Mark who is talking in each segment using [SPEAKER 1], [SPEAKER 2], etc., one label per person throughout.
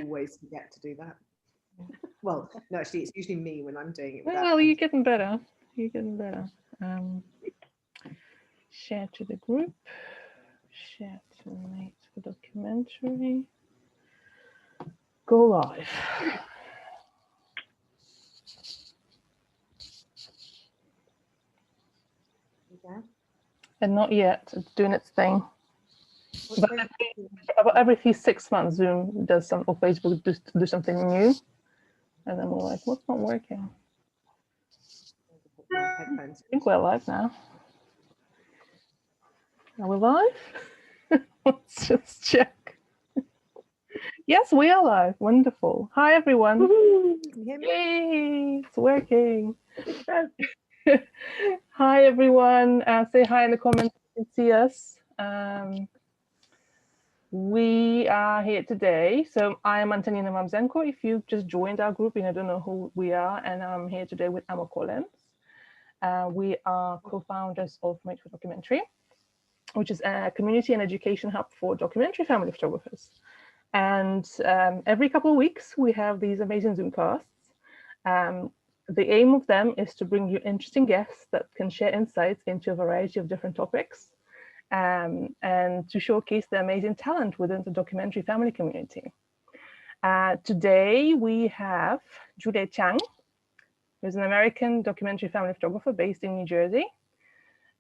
[SPEAKER 1] always forget to do that. Well, no, actually, it's usually me when I'm doing it.
[SPEAKER 2] Well, you're getting better. You're getting better. Share to the group. Share to the documentary. Go live.
[SPEAKER 1] Yeah.
[SPEAKER 2] And not yet. It's doing its thing. About every 6 months, Zoom does some, or Facebook do something new, and then we're like, "What's not working?" I think we're live now. Are we live? Let's just check. Yes, we are live. Wonderful. Hi, everyone. Yay, it's working. Hi, everyone. Say hi in the comments if you can see us. We are here today. So I am Antonina Mamzenko. If you just joined our group and I don't know who we are, and I'm here today with Emma Collins. We are co-founders of Made for Documentary, which is a community and education hub for documentary family photographers. And every couple of weeks, we have these amazing Zoomcasts. The aim of them is to bring you interesting guests that can share insights into a variety of different topics, and to showcase the amazing talent within the documentary family community. Today, we have Julia Chang, who's an American documentary family photographer based in New Jersey.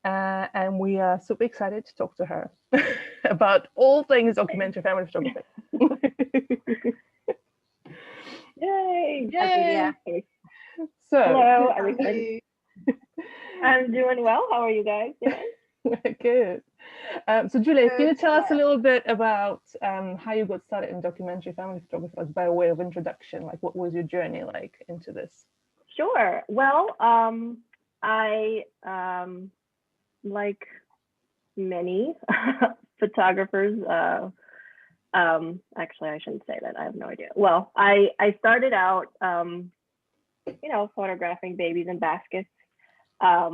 [SPEAKER 2] And we are super excited to talk to her about all things documentary family photography.
[SPEAKER 3] Yay!
[SPEAKER 2] Yay! So,
[SPEAKER 3] hello, everybody. I'm doing well. How are you guys doing?
[SPEAKER 2] Good. So, Julia, can you tell us a little bit about how you got started in documentary family photography, like by way of introduction? Like, what was your journey like into this?
[SPEAKER 3] Sure. Well, I like many photographers. Actually, I shouldn't say that. I have no idea. Well, I started out, photographing babies in baskets. I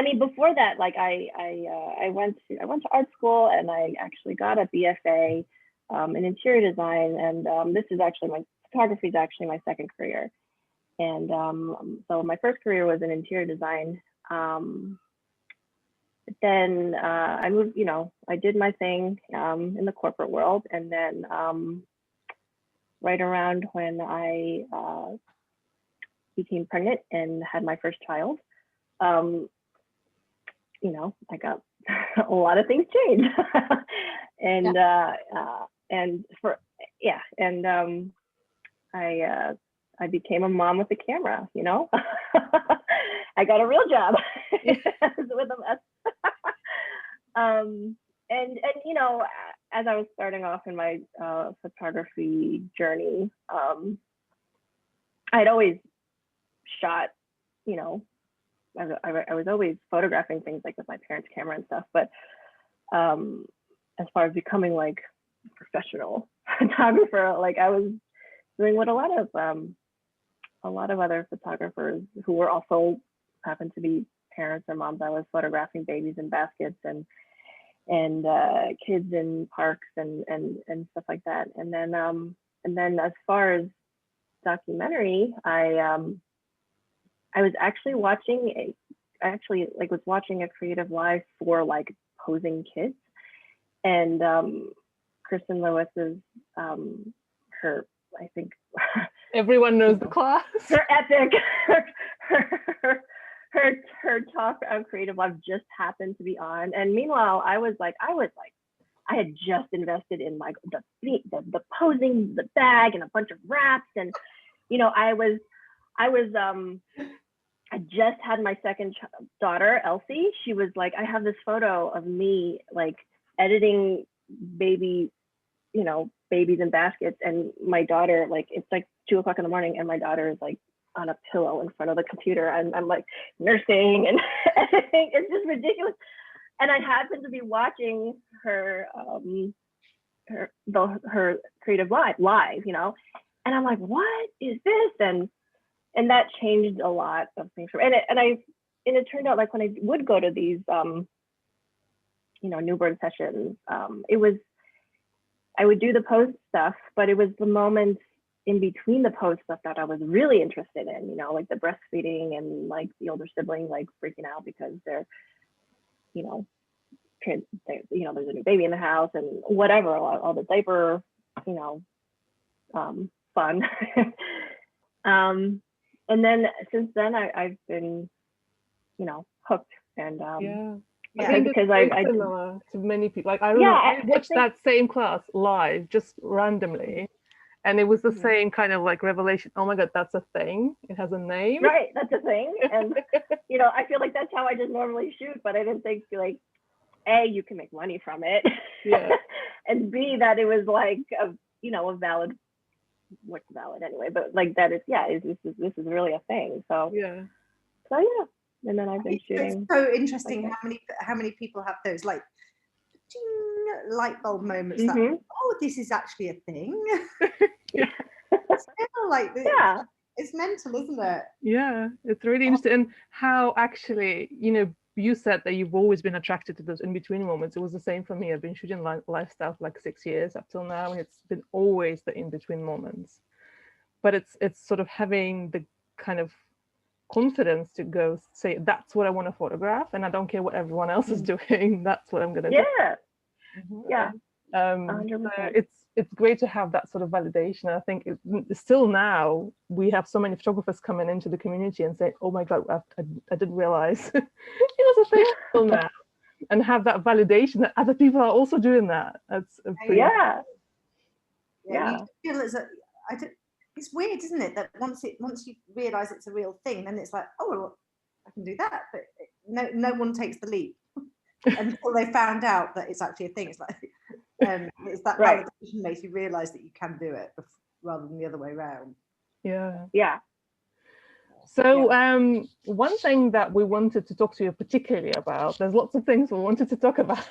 [SPEAKER 3] mean, before that, like I went to art school, and I actually got a BFA in interior design, and this is actually photography is actually my second career. And so my first career was in interior design. But then I moved, I did my thing in the corporate world. And then right around when I became pregnant and had my first child, I got a lot of things changed. And I became a mom with a camera, I got a real job with them. As I was starting off in my photography journey, I'd always shot, I was always photographing things like with my parents' camera and stuff. But as far as becoming like a professional photographer, like I was doing what a lot of other photographers who were also happened to be parents or moms. I was photographing babies in baskets and kids in parks and stuff like that. And then as far as documentary, I was actually watching a creative live for like posing kids, and Kristen Lewis's her, I think
[SPEAKER 2] everyone knows the class.
[SPEAKER 3] Her epic, her talk on creative life just happened to be on, and meanwhile I had just invested in like the posing, the bag, and a bunch of wraps, and I just had my second daughter, Elsie. She was like, I have this photo of me like editing babies in baskets, and my daughter, like, it's like 2 o'clock in the morning, and my daughter is like on a pillow in front of the computer, and I'm like nursing and editing. It's just ridiculous. And I happened to be watching her creative live, and I'm like, what is this? And that changed a lot of things for me. And it turned out, like, when I would go to these newborn sessions, it was I would do the pose stuff, but it was the moments in between the pose stuff that I was really interested in, you know, like the breastfeeding and like the older sibling like freaking out because they're, you know, there's a new baby in the house and whatever, all the diaper, you know, fun. And then since then I've been, you know, hooked and
[SPEAKER 2] I think
[SPEAKER 3] because
[SPEAKER 2] it's very similar to many people. Like I watched that same class live just randomly, and it was the same kind of like revelation. Oh my God, that's a thing. It has a name.
[SPEAKER 3] Right, that's a thing. And you know, I feel like that's how I just normally shoot, but I didn't think like A, you can make money from it.
[SPEAKER 2] Yeah.
[SPEAKER 3] And B, that it was like a valid, what's valid anyway, but like that is this is really a thing. So yeah. And then I've been shooting.
[SPEAKER 1] It's so interesting how many people have those like ding, light bulb moments that this is actually a thing.
[SPEAKER 2] Yeah.
[SPEAKER 1] It's mental, isn't it?
[SPEAKER 2] Yeah, it's really interesting. And how actually, you know, you said that you've always been attracted to those in-between moments. It was the same for me. I've been shooting lifestyle for like 6 years up till now, and it's been always the in-between moments. But it's sort of having the kind of confidence to go say, that's what I want to photograph, and I don't care what everyone else is doing. That's what I'm going to do.
[SPEAKER 3] Yeah.
[SPEAKER 2] So it's great to have that sort of validation. I think still now we have so many photographers coming into the community and say, oh my God, I didn't realize it was a thing till now, and have that validation that other people are also doing that. That's
[SPEAKER 3] yeah.
[SPEAKER 1] You feel it's weird, isn't it, that once you realize it's a real thing, then it's like, oh well, I can do that, but no one takes the leap until they found out that it's actually a thing. It's like it's that validation makes you realize that you can do it rather than the other way around.
[SPEAKER 2] Yeah. So one thing that we wanted to talk to you particularly about, there's lots of things we wanted to talk about,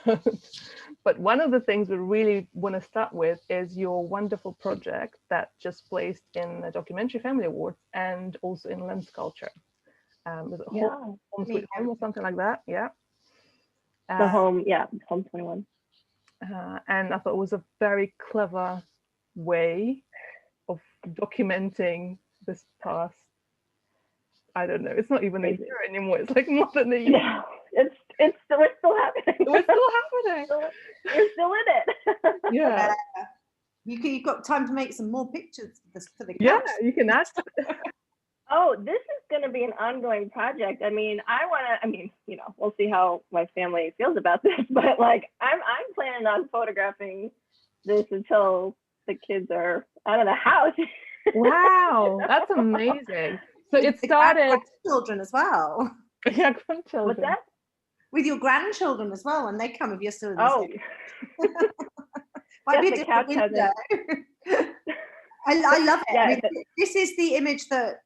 [SPEAKER 2] but one of the things we really want to start with is your wonderful project that just placed in the Documentary Family Awards and also in Lens Culture. Was it Home Sweet Home or something like that? Yeah.
[SPEAKER 3] Home 21.
[SPEAKER 2] And I thought it was a very clever way of documenting this past. I don't know. It's not even a year anymore. It's like more than a year.
[SPEAKER 3] Yeah, we're still happening.
[SPEAKER 2] We're still happening.
[SPEAKER 3] We're still in it.
[SPEAKER 2] Yeah.
[SPEAKER 1] You've got time to make some more pictures for the couch.
[SPEAKER 2] Yeah, you can ask.
[SPEAKER 3] Oh, this is going to be an ongoing project. I mean, you know, we'll see how my family feels about this, but like, I'm planning on photographing this until the kids are out of the house.
[SPEAKER 2] Wow, that's amazing. So it started
[SPEAKER 1] children as well.
[SPEAKER 2] Yeah, grandchildren.
[SPEAKER 3] What's that?
[SPEAKER 1] With your grandchildren as well, when they come, if you're still in
[SPEAKER 3] the
[SPEAKER 1] might be a different window. I love it. I mean, this is the image that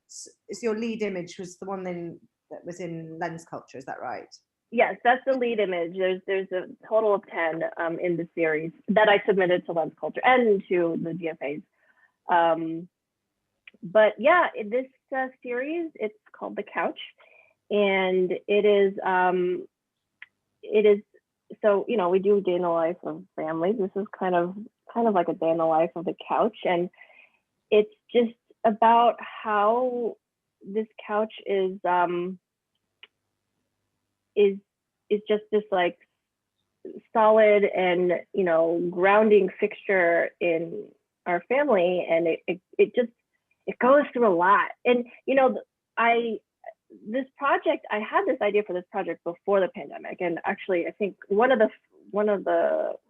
[SPEAKER 1] is your lead image, was the one that was in Lens Culture, is that right?
[SPEAKER 3] Yes, that's the lead image. There's a total of 10 in the series that I submitted to Lens Culture and to the GFAs. But yeah, this series, it's called The Couch, and it is so, you know, we do day in the life of families. This is kind of like a day in the life of the couch, and it's just about how this couch is just this like solid and, you know, grounding fixture in our family, and it goes through a lot. And you know, I had this idea for this project before the pandemic, and actually I think one of the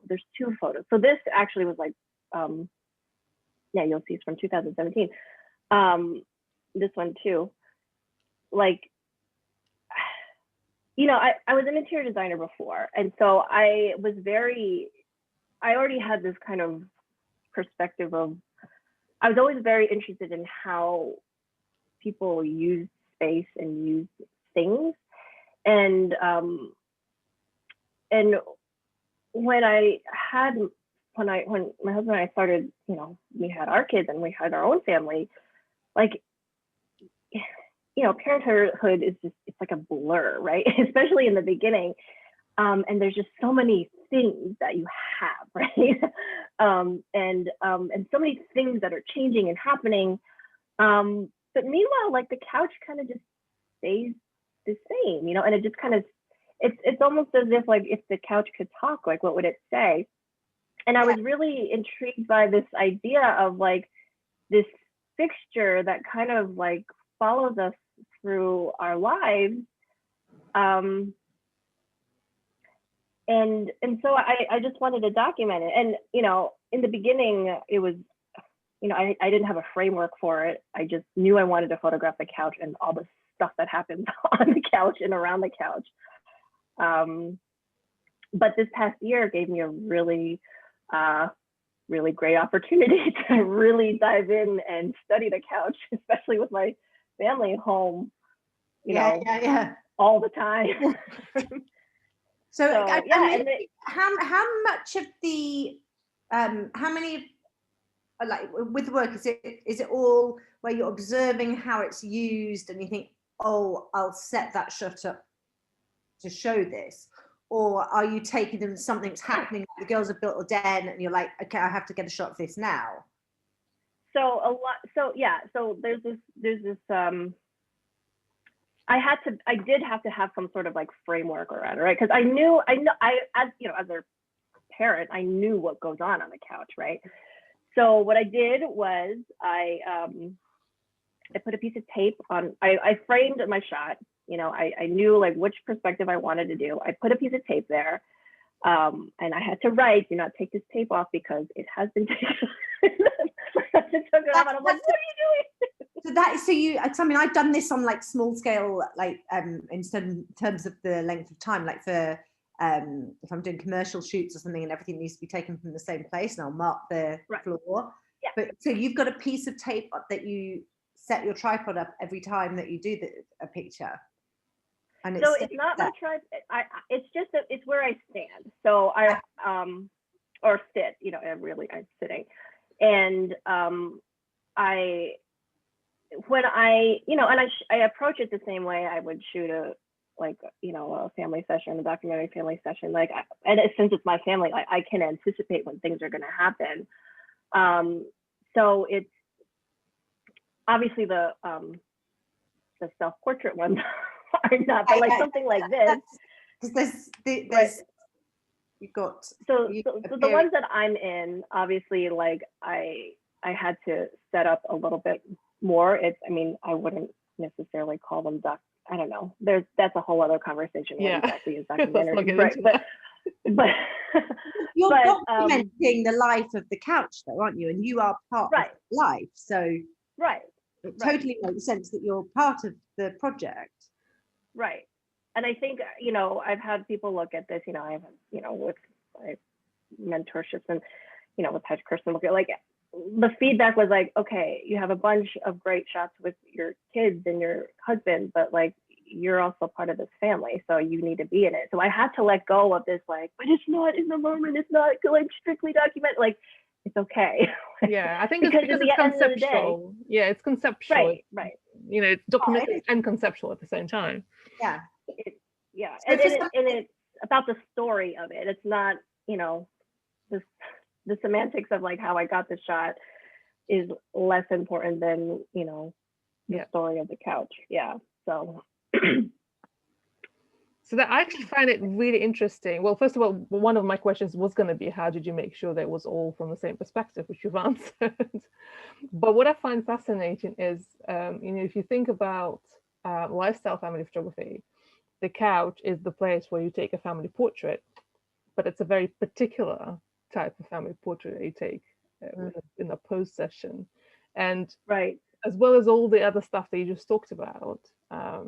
[SPEAKER 3] there's 2 photos. So this actually was like you'll see it's from 2017. This one too, like, you know, I was an interior designer before, and so I already had this kind of perspective of, I was always very interested in how people use space and use things, and when my husband and I started, you know, we had our kids and we had our own family, like, you know, parenthood is just, it's like a blur, right? Especially in the beginning. And there's just so many things that you have, right? And so many things that are changing and happening. But meanwhile, like the couch kind of just stays the same, and it just kind of, it's almost as if like if the couch could talk, like what would it say? And I was really intrigued by this idea of like this fixture that kind of like follows us through our lives. And so I just wanted to document it. And, in the beginning, it was, I didn't have a framework for it. I just knew I wanted to photograph the couch and all the stuff that happens on the couch and around the couch. But this past year gave me a really, really great opportunity to really dive in and study the couch, especially with my family home, all the time.
[SPEAKER 1] So how much of the how many, like with the work, is it all where you're observing how it's used and you think, oh, I'll set that shot up to show this, or are you taking them, something's happening, the girls have built a den and you're like, okay, I have to get a shot of this now?
[SPEAKER 3] So there's this I did have to have some sort of like framework around it, right? Because I know as a parent, I knew what goes on the couch, right? So what I did was I put a piece of tape on, I framed my shot, I knew like which perspective I wanted to do. I put a piece of tape there, and I had to write, do not take this tape off because it has been taken. I took it off and I'm like, what are you doing?
[SPEAKER 1] I've done this on like small scale, like in terms of the length of time, like for if I'm doing commercial shoots or something and everything needs to be taken from the same place, and I'll mark the floor. Yeah. But so you've got a piece of tape that you set your tripod up every time that you do a picture. And
[SPEAKER 3] so it's not my tripod. It's just it's where I stand. So I or sit. I'm sitting, and I approach it the same way I would shoot a family session, a documentary family session. And since it's my family, I can anticipate when things are going to happen. So it's obviously the self-portrait ones are not, but like something like this.
[SPEAKER 1] Because there's you've got
[SPEAKER 3] so the ones that I'm in, obviously, like I had to set up a little bit more. I wouldn't necessarily call them I don't know. That's a whole other conversation.
[SPEAKER 2] Yeah.
[SPEAKER 3] Exactly is documentary,
[SPEAKER 2] right?
[SPEAKER 3] But
[SPEAKER 1] you're documenting the life of the couch, though, aren't you? And you are part of life, so it totally makes sense that you're part of the project.
[SPEAKER 3] Right. And I think I've had people look at this. I have with my mentorships and with Hedge Kirsten, look at like. The feedback was like, okay, you have a bunch of great shots with your kids and your husband, but like you're also part of this family, so you need to be in it. So I had to let go of this, like, but it's not in the moment, it's not like strictly documented. Like, it's okay.
[SPEAKER 2] Yeah, I think it's because it's conceptual. Yeah, it's conceptual.
[SPEAKER 3] Right.
[SPEAKER 2] It's documented and conceptual at the same time.
[SPEAKER 1] Yeah.
[SPEAKER 3] And it's about the story of it. It's not, the semantics of like how I got the shot is less important than the story of the couch. So
[SPEAKER 2] that I actually find it really interesting. Well, first of all, one of my questions was going to be, how did you make sure that it was all from the same perspective, which you've answered. But what I find fascinating is if you think about lifestyle family photography, the couch is the place where you take a family portrait, but it's a very particular type of family portrait that you take in a post session. And as well as all the other stuff that you just talked about, I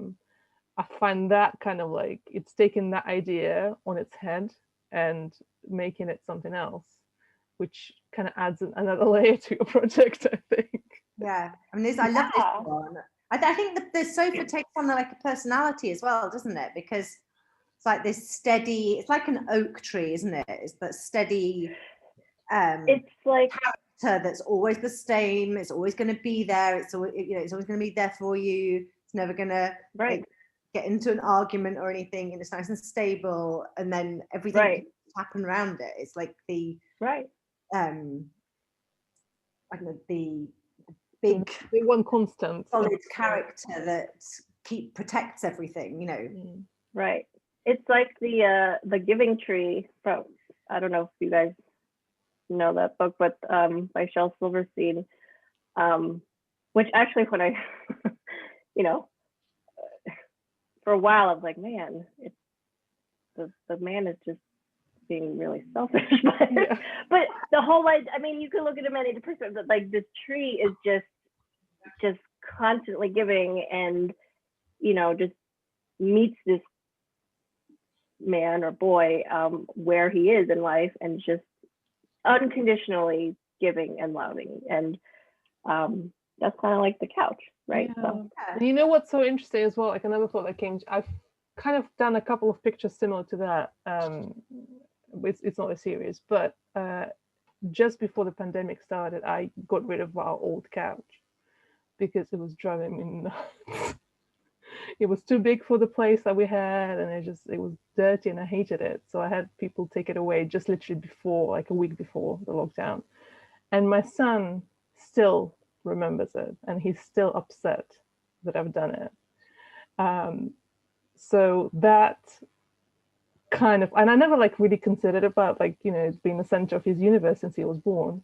[SPEAKER 2] find that kind of like it's taking that idea on its head and making it something else, which kind of adds another layer to your project, I think.
[SPEAKER 1] Yeah, I love this one. I think that the sofa takes on like a personality as well, doesn't it? Because it's like this steady, it's like an oak tree, isn't it? It's that steady
[SPEAKER 3] it's like
[SPEAKER 1] character that's always the same. It's always going to be there. It's always, it's always going to be there for you. It's never going to get into an argument or anything. And it's nice and stable. And then everything happen around it. It's like the
[SPEAKER 3] right.
[SPEAKER 1] I don't know, the big
[SPEAKER 2] one constant
[SPEAKER 1] solid character that protects everything, you know.
[SPEAKER 3] Right. It's like the Giving Tree from, I don't know if you guys know that book, but by Shel Silverstein, which actually when I you know, for a while I was like, man, it's the man is just being really selfish. But the whole, like, I mean, you can look at him any perspective, but like this tree is just constantly giving, and you know, just meets this man or boy where he is in life, and just unconditionally giving and loving. And that's kind of like the couch, right?
[SPEAKER 2] Yeah.
[SPEAKER 3] So
[SPEAKER 2] you know what's so interesting as well, like another thought that came, I've kind of done a couple of pictures similar to that. It's not a series, but just before the pandemic started, I got rid of our old couch because it was driving me nuts. It was too big for the place that we had, and it was dirty, and I hated it. So I had people take it away just literally before, like a week before the lockdown. And my son still remembers it, and he's still upset that I've done it. So that kind of, and I never like really considered about like, you know, being the center of his universe since he was born.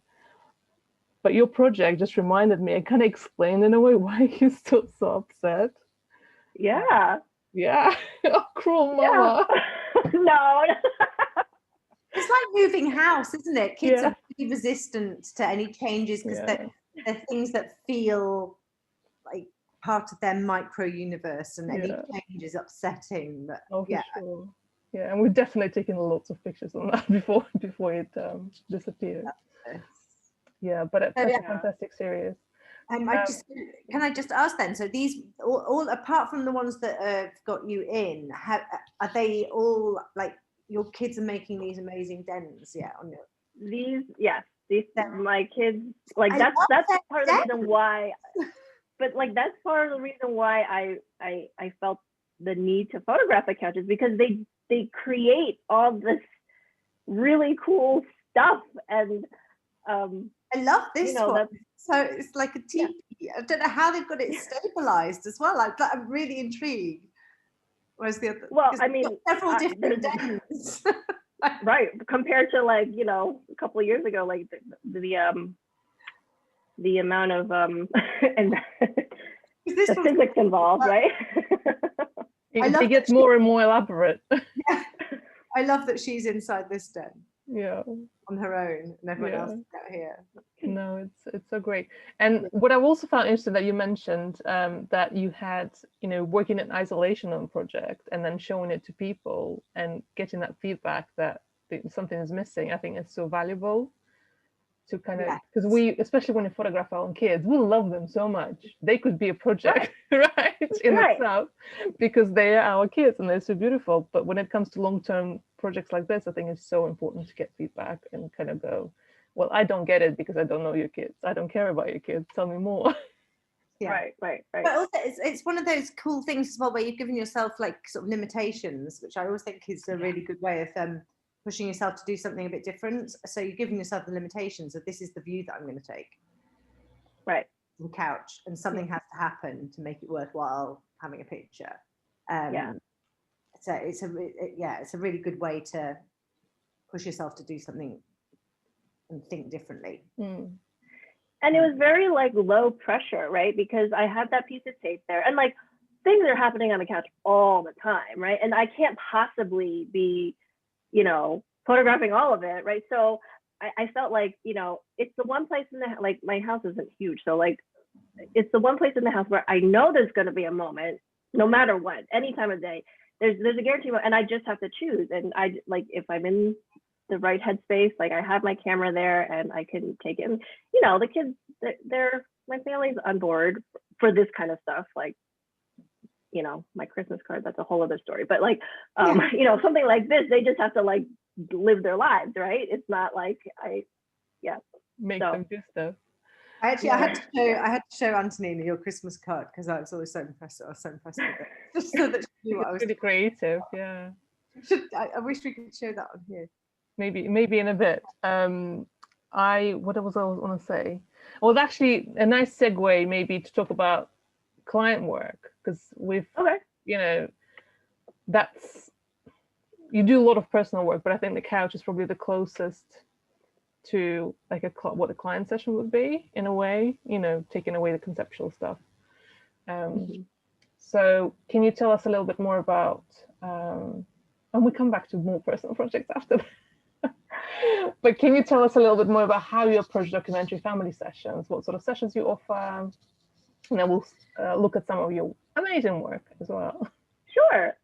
[SPEAKER 2] But your project just reminded me, and kind of explained in a way why he's still so upset.
[SPEAKER 3] yeah.
[SPEAKER 2] Oh, cruel mama.
[SPEAKER 3] No.
[SPEAKER 1] It's like moving house, isn't it? Kids are pretty resistant to any changes because they're things that feel like part of their micro universe, and any change is upsetting. But
[SPEAKER 2] for sure. Yeah, and we've definitely taken lots of pictures on that before it disappeared. Yeah, but it's a fantastic series.
[SPEAKER 1] Can I just ask then? So these all apart from the ones that have got you in, are they all like your kids are making these amazing dens? Yeah, on your
[SPEAKER 3] these my kids, like that's part of the reason why. But like that's part of the reason why I felt the need to photograph the couches, because they create all this really cool stuff. And
[SPEAKER 1] I love this one. So
[SPEAKER 3] That's
[SPEAKER 1] it's like a teepee. I don't know how they've got it stabilized as well. I'm really intrigued. Whereas the other,
[SPEAKER 3] well, I mean,
[SPEAKER 1] several different dens.
[SPEAKER 3] Right, compared to like, you know, a couple of years ago, like the amount of and the physics involved, right?
[SPEAKER 2] It gets more and more elaborate.
[SPEAKER 1] Yeah. I love that she's inside this den.
[SPEAKER 2] Yeah.
[SPEAKER 1] On her own, and everyone else is out here.
[SPEAKER 2] No, it's so great. And what I've also found interesting that you mentioned that you had, you know, working in isolation on a project and then showing it to people and getting that feedback that something is missing. I think it's so valuable to kind of, because we, especially when you photograph our own kids, we love them so much. They could be a project, right, in itself, because they are our kids and they're so beautiful. But when it comes to long-term projects like this, I think it's so important to get feedback and kind of go, well, I don't get it because I don't know your kids. I don't care about your kids. Tell me more.
[SPEAKER 3] Right.
[SPEAKER 1] But also, it's one of those cool things as well, where you've given yourself like sort of limitations, which I always think is a really good way of pushing yourself to do something a bit different. So you're giving yourself the limitations of, this is the view that I'm going to take.
[SPEAKER 3] Right.
[SPEAKER 1] The couch, and something has to happen to make it worthwhile having a picture. So it's a really good way to push yourself to do something and think differently.
[SPEAKER 3] And it was very like low pressure, right? Because I had that piece of tape there, and like things are happening on the couch all the time, right? And I can't possibly be, you know, photographing all of it, right? So I felt like, you know, it's the one place in the, like, my house isn't huge, so like it's the one place in the house where I know there's going to be a moment, no matter what, any time of day, there's a guarantee, and I just have to choose. And I, like, if I'm in the right headspace, like I have my camera there and I can take it. And, you know, the kids, my family's on board for this kind of stuff. Like, you know, my Christmas card, that's a whole other story. But like, you know, something like this, they just have to like live their lives, right? It's not like
[SPEAKER 2] make them do stuff.
[SPEAKER 1] I had to show Antonina your Christmas card because I was always so impressed. I was so impressed with it. Just so that she knew what I was
[SPEAKER 2] really creative, yeah.
[SPEAKER 1] I wish we could show that on here.
[SPEAKER 2] maybe in a bit. What was I want to say? Well, actually a nice segue maybe to talk about client work, because that's, you do a lot of personal work, but I think the couch is probably the closest to like what a client session would be in a way, taking away the conceptual stuff. So can you tell us a little bit more about, and we come back to more personal projects after that. But can you tell us a little bit more about how you approach documentary family sessions, what sort of sessions you offer, and then we'll look at some of your amazing work as well.
[SPEAKER 3] Sure.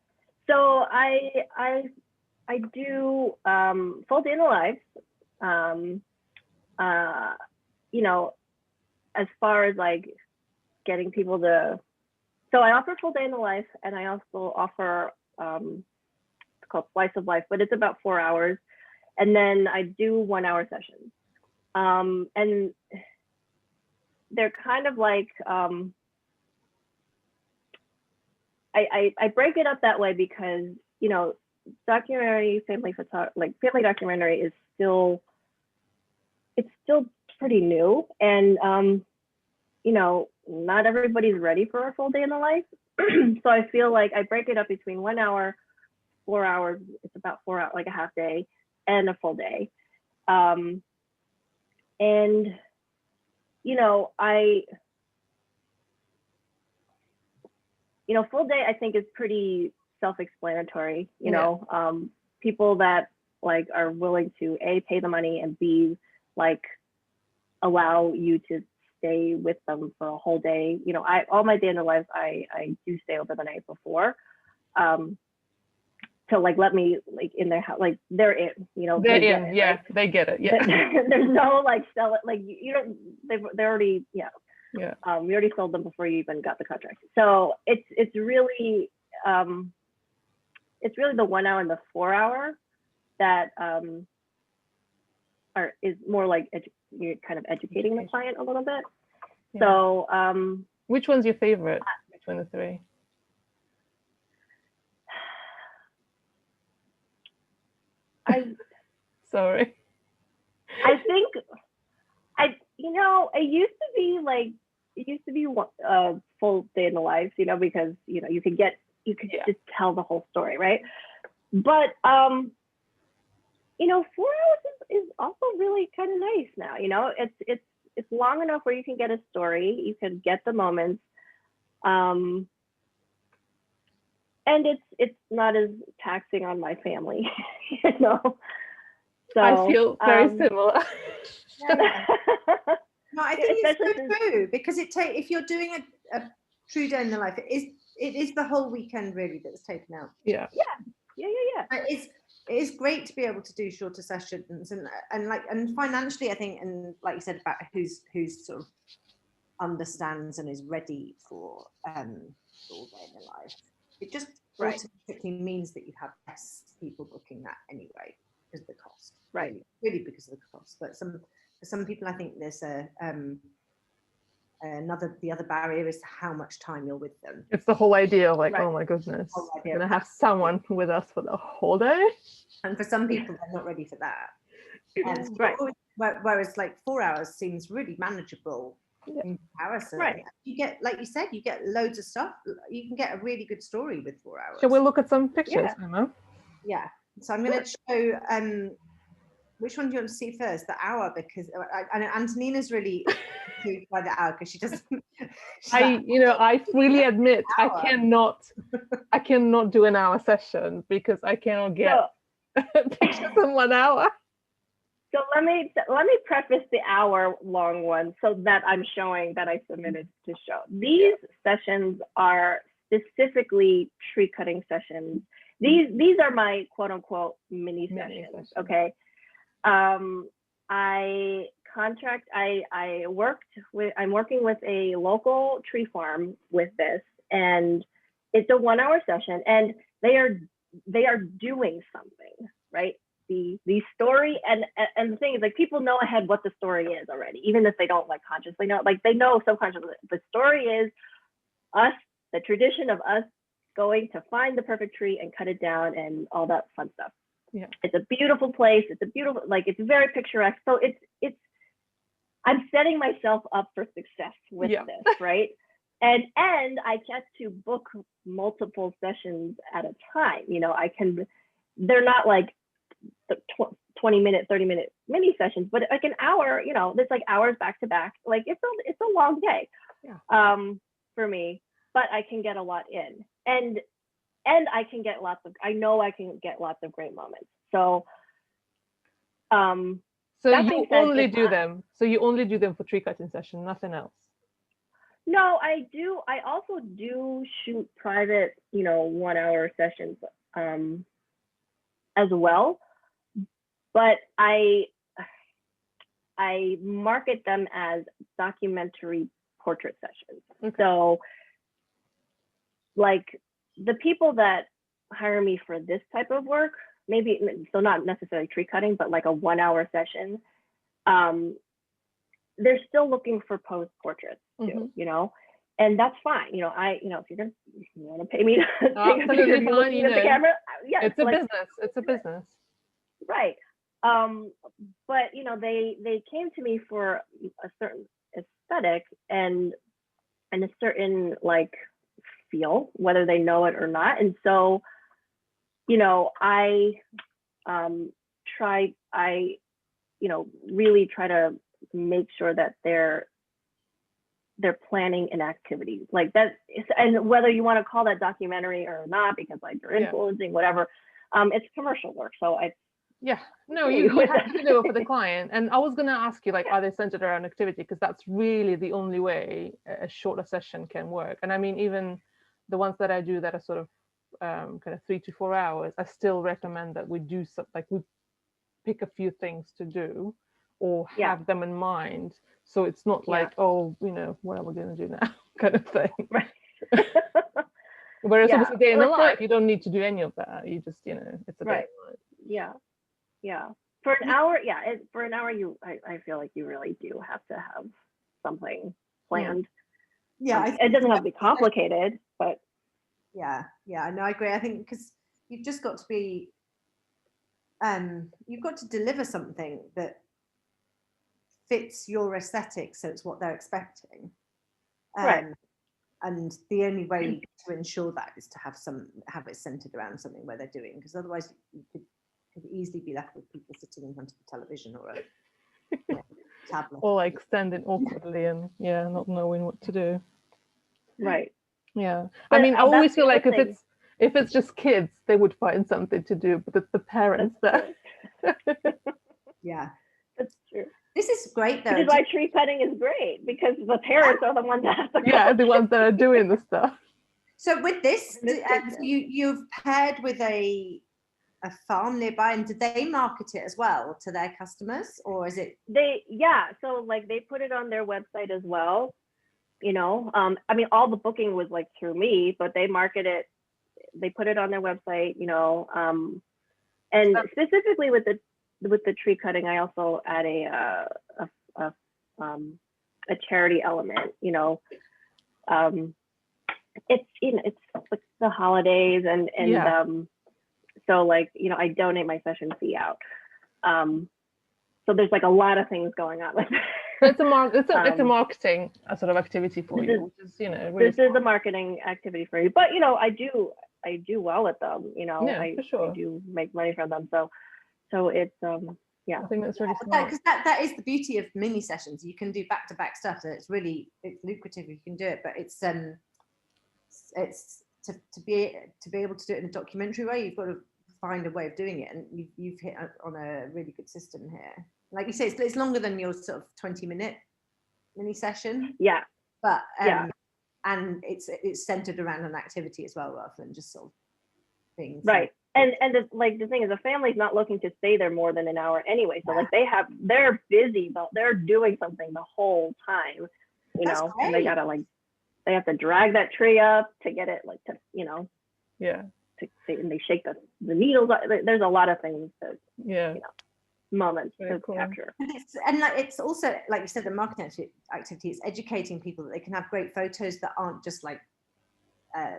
[SPEAKER 3] So I do full day in the life. As far as like getting people to, so I offer full day in the life, and I also offer it's called Slice of Life, but it's about 4 hours, and then I do 1 hour sessions, and they're kind of like I break it up that way because documentary family documentary is still pretty new, and not everybody's ready for a full day in the life. So I feel like I break it up between 1 hour, 4 hours. It's about 4 hours, like a half day, and a full day. And full day I think is pretty self-explanatory. People that like are willing to A, pay the money, and B, like allow you to stay with them for a whole day. All my day in the life, I do stay over the night before, to like let me like in their house, like they're in,
[SPEAKER 2] they're in, it, yeah, right? They get it, yeah.
[SPEAKER 3] There's no like sell it, like they're already, yeah. We already sold them before you even got the contract. So it's really the 1 hour and the 4 hour that is more like you're kind of educating the client a little bit. Yeah. So
[SPEAKER 2] which one's your favorite between the three? Sorry.
[SPEAKER 3] I think it used to be full day in the life, because you could just tell the whole story, right? But 4 hours is also really kind of nice now. It's long enough where you can get a story, you can get the moments, and it's not as taxing on my family, So
[SPEAKER 2] I feel very similar.
[SPEAKER 1] No, I think it's so true, because if you're doing a true day in the life, it is the whole weekend really that's taken out.
[SPEAKER 2] Yeah.
[SPEAKER 1] It is great to be able to do shorter sessions, and financially, I think, and like you said about who's sort of understands and is ready for all day in the life. It just automatically means that you have less people booking that anyway because of the cost.
[SPEAKER 3] Right.
[SPEAKER 1] Really because of the cost. But for some people, I think there's the other barrier is how much time you're with them.
[SPEAKER 2] It's the whole idea of like, oh my goodness, I'm gonna have someone with us for the whole day.
[SPEAKER 1] And for some people, they're not ready for that.
[SPEAKER 3] Right.
[SPEAKER 1] Whereas like 4 hours seems really manageable in comparison.
[SPEAKER 3] Right.
[SPEAKER 1] You get, like you said, you get loads of stuff. You can get a really good story with 4 hours.
[SPEAKER 2] Shall we look at some pictures, Emma?
[SPEAKER 1] Yeah. So I'm going to show. Which one do you want to see first? The hour, because I know Antonina's really intrigued by the hour because she doesn't.
[SPEAKER 2] I freely admit I cannot do an hour session because I cannot get pictures in 1 hour.
[SPEAKER 3] So let me preface the hour-long one so that I'm showing that I submitted to show. These sessions are specifically tree cutting sessions. These are my quote-unquote mini sessions. Okay. I'm working with a local tree farm with this, and it's a 1 hour session, and they are doing something, right? The story and the thing is, like, people know ahead what the story is already, even if they don't like consciously know, like they know subconsciously. The story is the tradition of us going to find the perfect tree and cut it down and all that fun stuff.
[SPEAKER 2] Yeah.
[SPEAKER 3] It's a beautiful place. It's a beautiful, like, it's very picturesque. So I'm setting myself up for success with this, right? And I get to book multiple sessions at a time. You know, they're not like the 20-minute, 30-minute mini sessions, but like an hour, you know, it's like hours back to back. Like it's a long day for me, but I can get a lot in. And I can get I know I can get lots of great moments. So
[SPEAKER 2] so you only do them. So you only do them for tree cutting session, nothing else.
[SPEAKER 3] No, I do. I also do shoot private, you know, 1-hour sessions as well. But I market them as documentary portrait sessions. Okay. So like the people that hire me for this type of work, maybe, so not necessarily tree cutting, but like a 1-hour session, they're still looking for pose portraits too, you know, and that's fine. You know, if you want to pay me to take a picture of you looking at the camera,
[SPEAKER 2] it's a business. It's a business.
[SPEAKER 3] Right. But you know, they came to me for a certain aesthetic and a certain like feel, whether they know it or not. And so, you know, I really try to make sure that they're planning an activity like that. And whether you want to call that documentary or not, because like you're influencing whatever, it's commercial work. So
[SPEAKER 2] you have to do it for the client. And I was going to ask you, like, are they centered around activity? Because that's really the only way a shorter session can work. And I mean, even the ones that I do that are sort of kind of 3 to 4 hours, I still recommend that we do something, like we pick a few things to do or have them in mind. So it's not like, oh, you know, what are we going to do now kind of thing.
[SPEAKER 3] Right.
[SPEAKER 2] Whereas obviously day in the life, you don't need to do any of that. You just, you know, it's a day in the life.
[SPEAKER 3] Yeah. For an hour, I feel like you really do have to have something planned.
[SPEAKER 1] Yeah.
[SPEAKER 3] It doesn't have to be complicated, but.
[SPEAKER 1] Yeah, no, I agree. I think because you've just got to be, you've got to deliver something that fits your aesthetic, so it's what they're expecting.
[SPEAKER 3] Right.
[SPEAKER 1] And the only way to ensure that is to have it centered around something where they're doing, because otherwise you could easily be left with people sitting in front of the television or a tablet.
[SPEAKER 2] Or like standing awkwardly and not knowing what to do.
[SPEAKER 3] Right.
[SPEAKER 2] Yeah. But I mean, I always feel like if it's just kids, they would find something to do, but the parents there.
[SPEAKER 1] Yeah.
[SPEAKER 3] That's true.
[SPEAKER 1] This is great though.
[SPEAKER 3] Which is why tree cutting is great, because the parents are the ones that have to
[SPEAKER 2] go. The ones that are doing the stuff.
[SPEAKER 1] So with this, you've paired with a farm nearby, and do they market it as well to their customers, or is it?
[SPEAKER 3] So like they put it on their website as well. You know, I mean, all the booking was like through me, but they market it. They put it on their website. You know, and specifically with the tree cutting, I also add a charity element. You know, it's like the holidays and so like, you know, I donate my session fee out. So there's like a lot of things going on with that.
[SPEAKER 2] It's a marketing sort of activity for you, which is, you know, really
[SPEAKER 3] this is a marketing activity for you. But you know, I do well at them. You know, I do make money from them. So it's
[SPEAKER 2] I think that's really smart.
[SPEAKER 1] Because that is the beauty of mini sessions. You can do back-to-back stuff, so it's lucrative if you can do it. But it's to be able to do it in a documentary way, you've got to find a way of doing it, and you've hit on a really good system here. Like you say, it's longer than your sort of 20-minute mini session.
[SPEAKER 3] Yeah.
[SPEAKER 1] But and it's centered around an activity as well, rather than just sort of things.
[SPEAKER 3] Right. And the thing is, a family's not looking to stay there more than an hour anyway. So like they're busy, but they're doing something the whole time, you
[SPEAKER 1] That's
[SPEAKER 3] know,
[SPEAKER 1] great.
[SPEAKER 3] and they gotta like, they have to drag that tree up to get it like to, you know.
[SPEAKER 2] Yeah.
[SPEAKER 3] And they shake the needles. There's a lot of things that, you know, moments to capture.
[SPEAKER 1] And it's also, like you said, the marketing activity is educating people that they can have great photos that aren't just like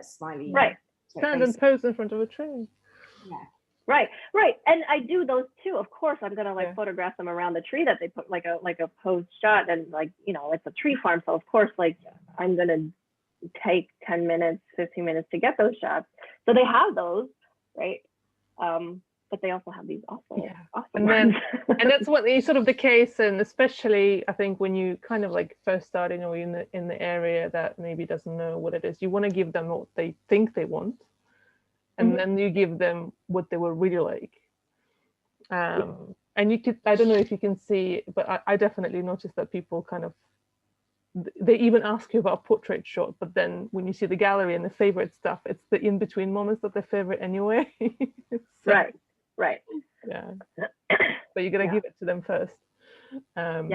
[SPEAKER 1] smiley.
[SPEAKER 3] Right.
[SPEAKER 2] Stand and pose in front of a tree.
[SPEAKER 1] Yeah.
[SPEAKER 3] Right. And I do those too. Of course, I'm gonna like photograph them around the tree that they put like a posed shot, and like, it's a tree farm, so of course, like, I'm gonna take 10 minutes, 15 minutes to get those shots. So they have those, right? But they also have these awesome
[SPEAKER 2] and
[SPEAKER 3] ones.
[SPEAKER 2] And that's what is sort of the case, and especially I think when you kind of like first starting or in the area that maybe doesn't know what it is, you want to give them what they think they want, and then you give them what they will really like. And you could, I don't know if you can see, but I definitely noticed that people kind of, they even ask you about portrait shot, but then when you see the gallery and the favorite stuff, it's the in-between moments that they favorite anyway. So,
[SPEAKER 3] right.
[SPEAKER 2] Yeah. But you gotta give it to them first.
[SPEAKER 1] Well,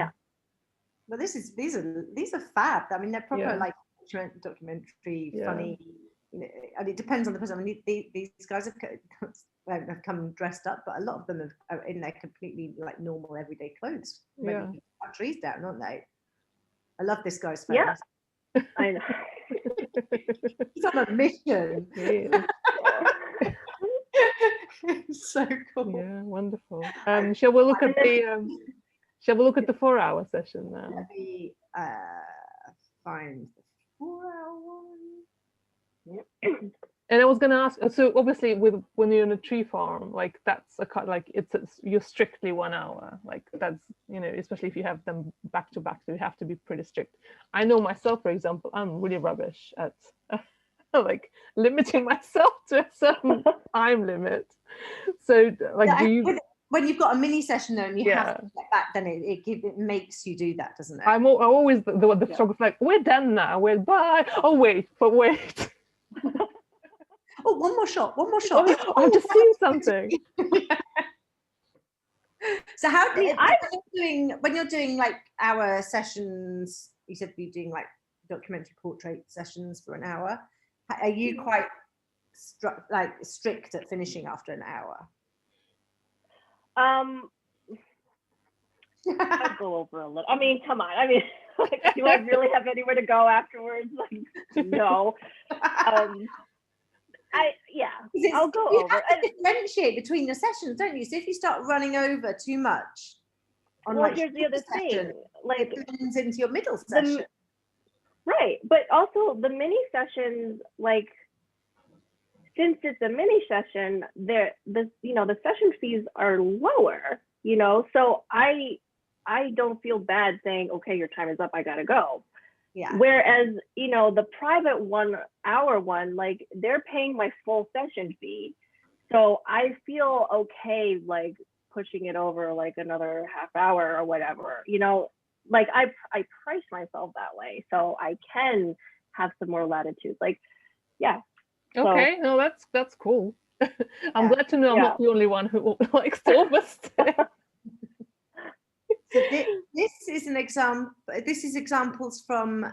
[SPEAKER 1] these are fab. I mean, they're proper like documentary, funny. And it depends on the person. I mean, these guys have come dressed up, but a lot of them are in their completely like normal everyday clothes, ready to cut trees down, aren't they? I love this guy's face.
[SPEAKER 3] Yeah, I know.
[SPEAKER 1] He's on a mission. So cool.
[SPEAKER 2] Yeah, wonderful. Shall we look at the 4-hour session now?
[SPEAKER 1] Let me find the 4-hour one.
[SPEAKER 2] And I was going to ask, so obviously when you're in a tree farm, like that's you're strictly 1 hour, like that's, especially if you have them back to back, so you have to be pretty strict. I know myself, for example, I'm really rubbish at like limiting myself to a certain time limit. So like,
[SPEAKER 1] when you've got a mini session though, and you have to get back, then it makes you do that, doesn't it?
[SPEAKER 2] I'm always the photographer, like, we're done now, we're bye. Oh wait.
[SPEAKER 1] Oh, one more shot.
[SPEAKER 2] Oh, I've just seen something.
[SPEAKER 1] So when you're doing like hour sessions, you said you're doing like documentary portrait sessions for an hour. Are you quite strict at finishing after an hour?
[SPEAKER 3] I'll go over a little. I mean, come on. I mean, like, do I really have anywhere to go afterwards? Like, no. I'll go over.
[SPEAKER 1] You have to differentiate between your sessions, don't you? So if you start running over too much,
[SPEAKER 3] here's the other thing. Like,
[SPEAKER 1] it blends into your middle session.
[SPEAKER 3] Right, but also the mini sessions, like, since it's a mini session, the session fees are lower. So I don't feel bad saying, okay, your time is up, I gotta go.
[SPEAKER 1] Yeah.
[SPEAKER 3] Whereas, the private 1 hour one, like, they're paying my full session fee. So I feel okay, like, pushing it over like another half hour or whatever, like I price myself that way. So I can have some more latitude. Like, yeah.
[SPEAKER 2] Okay, no, that's cool. I'm glad to know I'm not the only one who likes to overstay.
[SPEAKER 1] So this is an example. This is examples from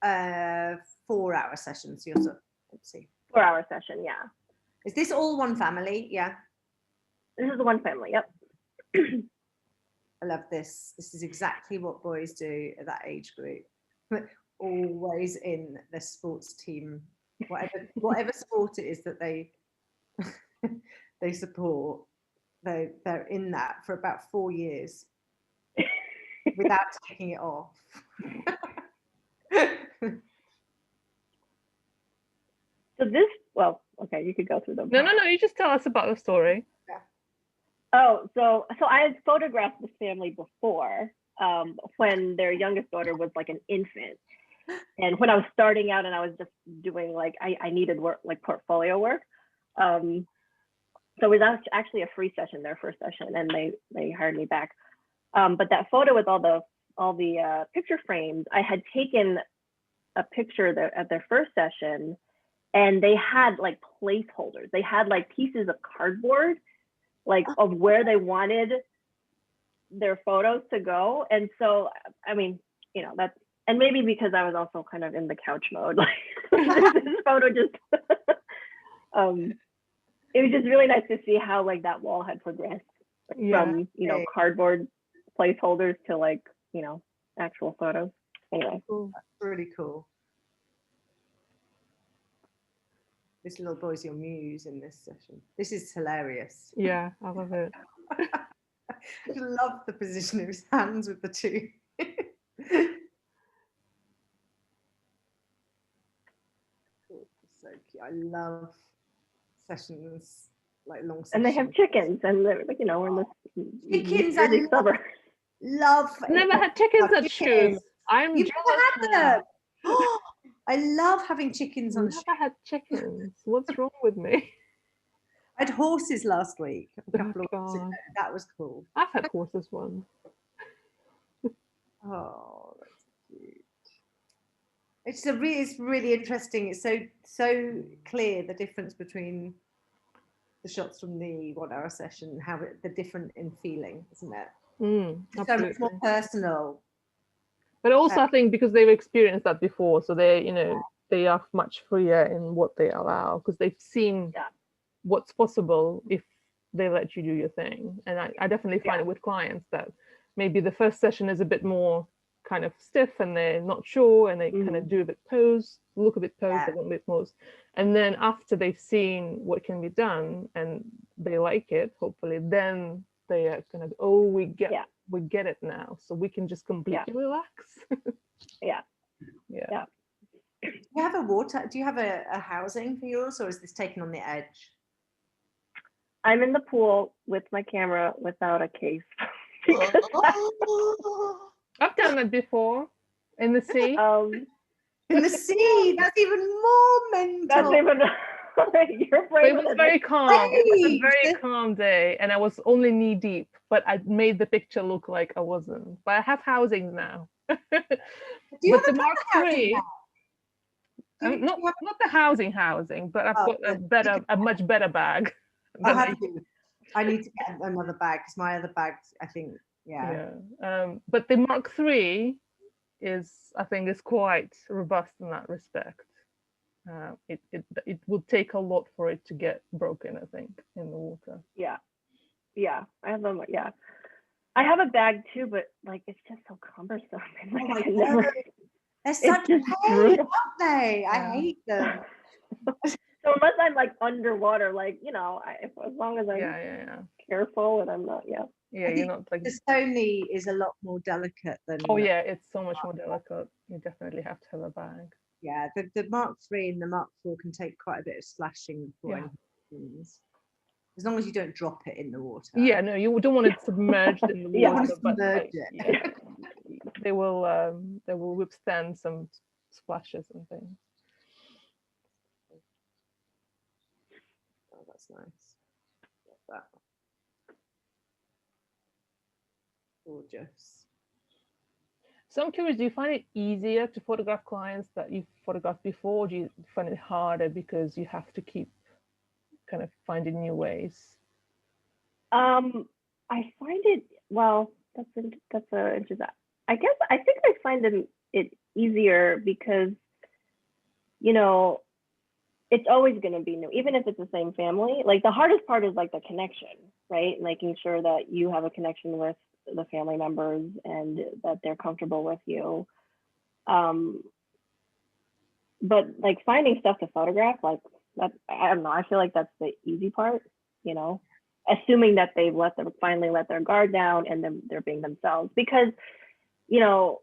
[SPEAKER 1] 4-hour sessions. Let's see.
[SPEAKER 3] 4-hour session, yeah.
[SPEAKER 1] Is this all one family? Yeah.
[SPEAKER 3] This is the one family. Yep.
[SPEAKER 1] I love this. This is exactly what boys do at that age group. Always in the sports team, whatever sport it is that they support. They're in that for about 4 years without taking it off.
[SPEAKER 3] So this, well, okay, you could go through them.
[SPEAKER 2] No, you just tell us about the story.
[SPEAKER 1] Yeah.
[SPEAKER 3] Oh, so I had photographed this family before, when their youngest daughter was like an infant. And when I was starting out and I was just doing like, I needed work, like portfolio work. So it was actually a free session, their first session, and they hired me back. But that photo with all the picture frames, I had taken a picture at their first session, and they had like placeholders. They had like pieces of cardboard, like of where they wanted their photos to go. And so, I mean, that's, and maybe because I was also kind of in the couch mode, like this photo just, it was just really nice to see how like that wall had progressed from, cardboard placeholders to like, actual photos. Anyway.
[SPEAKER 1] Cool. That's really cool. This little boy's your muse in this session. This is hilarious.
[SPEAKER 2] Yeah, I love it.
[SPEAKER 1] I love the position of his hands with the two. So cute. I love sessions, like long sessions.
[SPEAKER 3] And they have chickens, and they're like, you know, we're in this
[SPEAKER 1] chickens.
[SPEAKER 3] Jersey suburb.
[SPEAKER 1] Love.
[SPEAKER 2] Never had chickens at shoes. I'm
[SPEAKER 1] You've
[SPEAKER 2] jealous.
[SPEAKER 1] never had them. I love having chickens on.
[SPEAKER 2] Never had chickens. What's wrong with me?
[SPEAKER 1] I had horses last week. A couple of weeks ago.
[SPEAKER 2] God.
[SPEAKER 1] That was cool.
[SPEAKER 2] I've had horses once.
[SPEAKER 1] Oh, that's cute. It's really interesting. It's so clear the difference between the shots from the 1 hour session, how they're different in feeling, isn't it? So much more personal.
[SPEAKER 2] But also, I think because they've experienced that before, so they, you know, they are much freer in what they allow because they've seen what's possible if they let you do your thing. And I definitely find it with clients that maybe the first session is a bit more kind of stiff and they're not sure and they kind of do a bit posed, look a bit posed, they want a bit posed. And then after they've seen what can be done and they like it, hopefully, then they are kind of, oh, we get it now. So we can just completely relax.
[SPEAKER 3] Yeah.
[SPEAKER 1] Do you have a water? Do you have a housing for yours, or is this taken on the edge?
[SPEAKER 3] I'm in the pool with my camera without a case.
[SPEAKER 2] I've done that before in the sea.
[SPEAKER 1] In the sea, that's even more mental.
[SPEAKER 3] That's even. You're brave.
[SPEAKER 2] It was very calm. It was a very calm day, and I was only knee deep. But I made the picture look like I wasn't. But I have housings now.
[SPEAKER 1] Do you have
[SPEAKER 2] the Mark III. Not the housing, but I've got a much better bag.
[SPEAKER 1] I need to get another bag because my other bag, I think,
[SPEAKER 2] but the Mark III I think is quite robust in that respect. It would take a lot for it to get broken, I think, in the water.
[SPEAKER 3] Yeah, I have them. Yeah, I have a bag too, but like it's just so cumbersome. Like, I can never.
[SPEAKER 1] They're such pain, aren't they? I hate them.
[SPEAKER 3] So unless I'm like underwater, like, you know, as long as I'm careful and I'm not,
[SPEAKER 2] you're not like.
[SPEAKER 1] The Sony is a lot more delicate than.
[SPEAKER 2] Oh yeah, it's so much more delicate. You definitely have to have a bag.
[SPEAKER 1] Yeah, the Mark III and the Mark IV can take quite a bit of splashing before anything happens. As long as you don't drop it in the water.
[SPEAKER 2] Yeah, no, you don't want it submerged in the water, but like, they will withstand some splashes and things.
[SPEAKER 1] Oh, that's nice. Love that. Gorgeous.
[SPEAKER 2] So I'm curious, do you find it easier to photograph clients that you've photographed before, or do you find it harder because you have to keep kind of finding new ways?
[SPEAKER 3] I find it, well, that's interesting. I think I find it easier because, you know, it's always going to be new, even if it's the same family. Like the hardest part is like the connection, right? Making sure that you have a connection with the family members and that they're comfortable with you. But like finding stuff to photograph, like that, I don't know, I feel like that's the easy part, you know, assuming that they've finally let their guard down and then they're being themselves. Because, you know,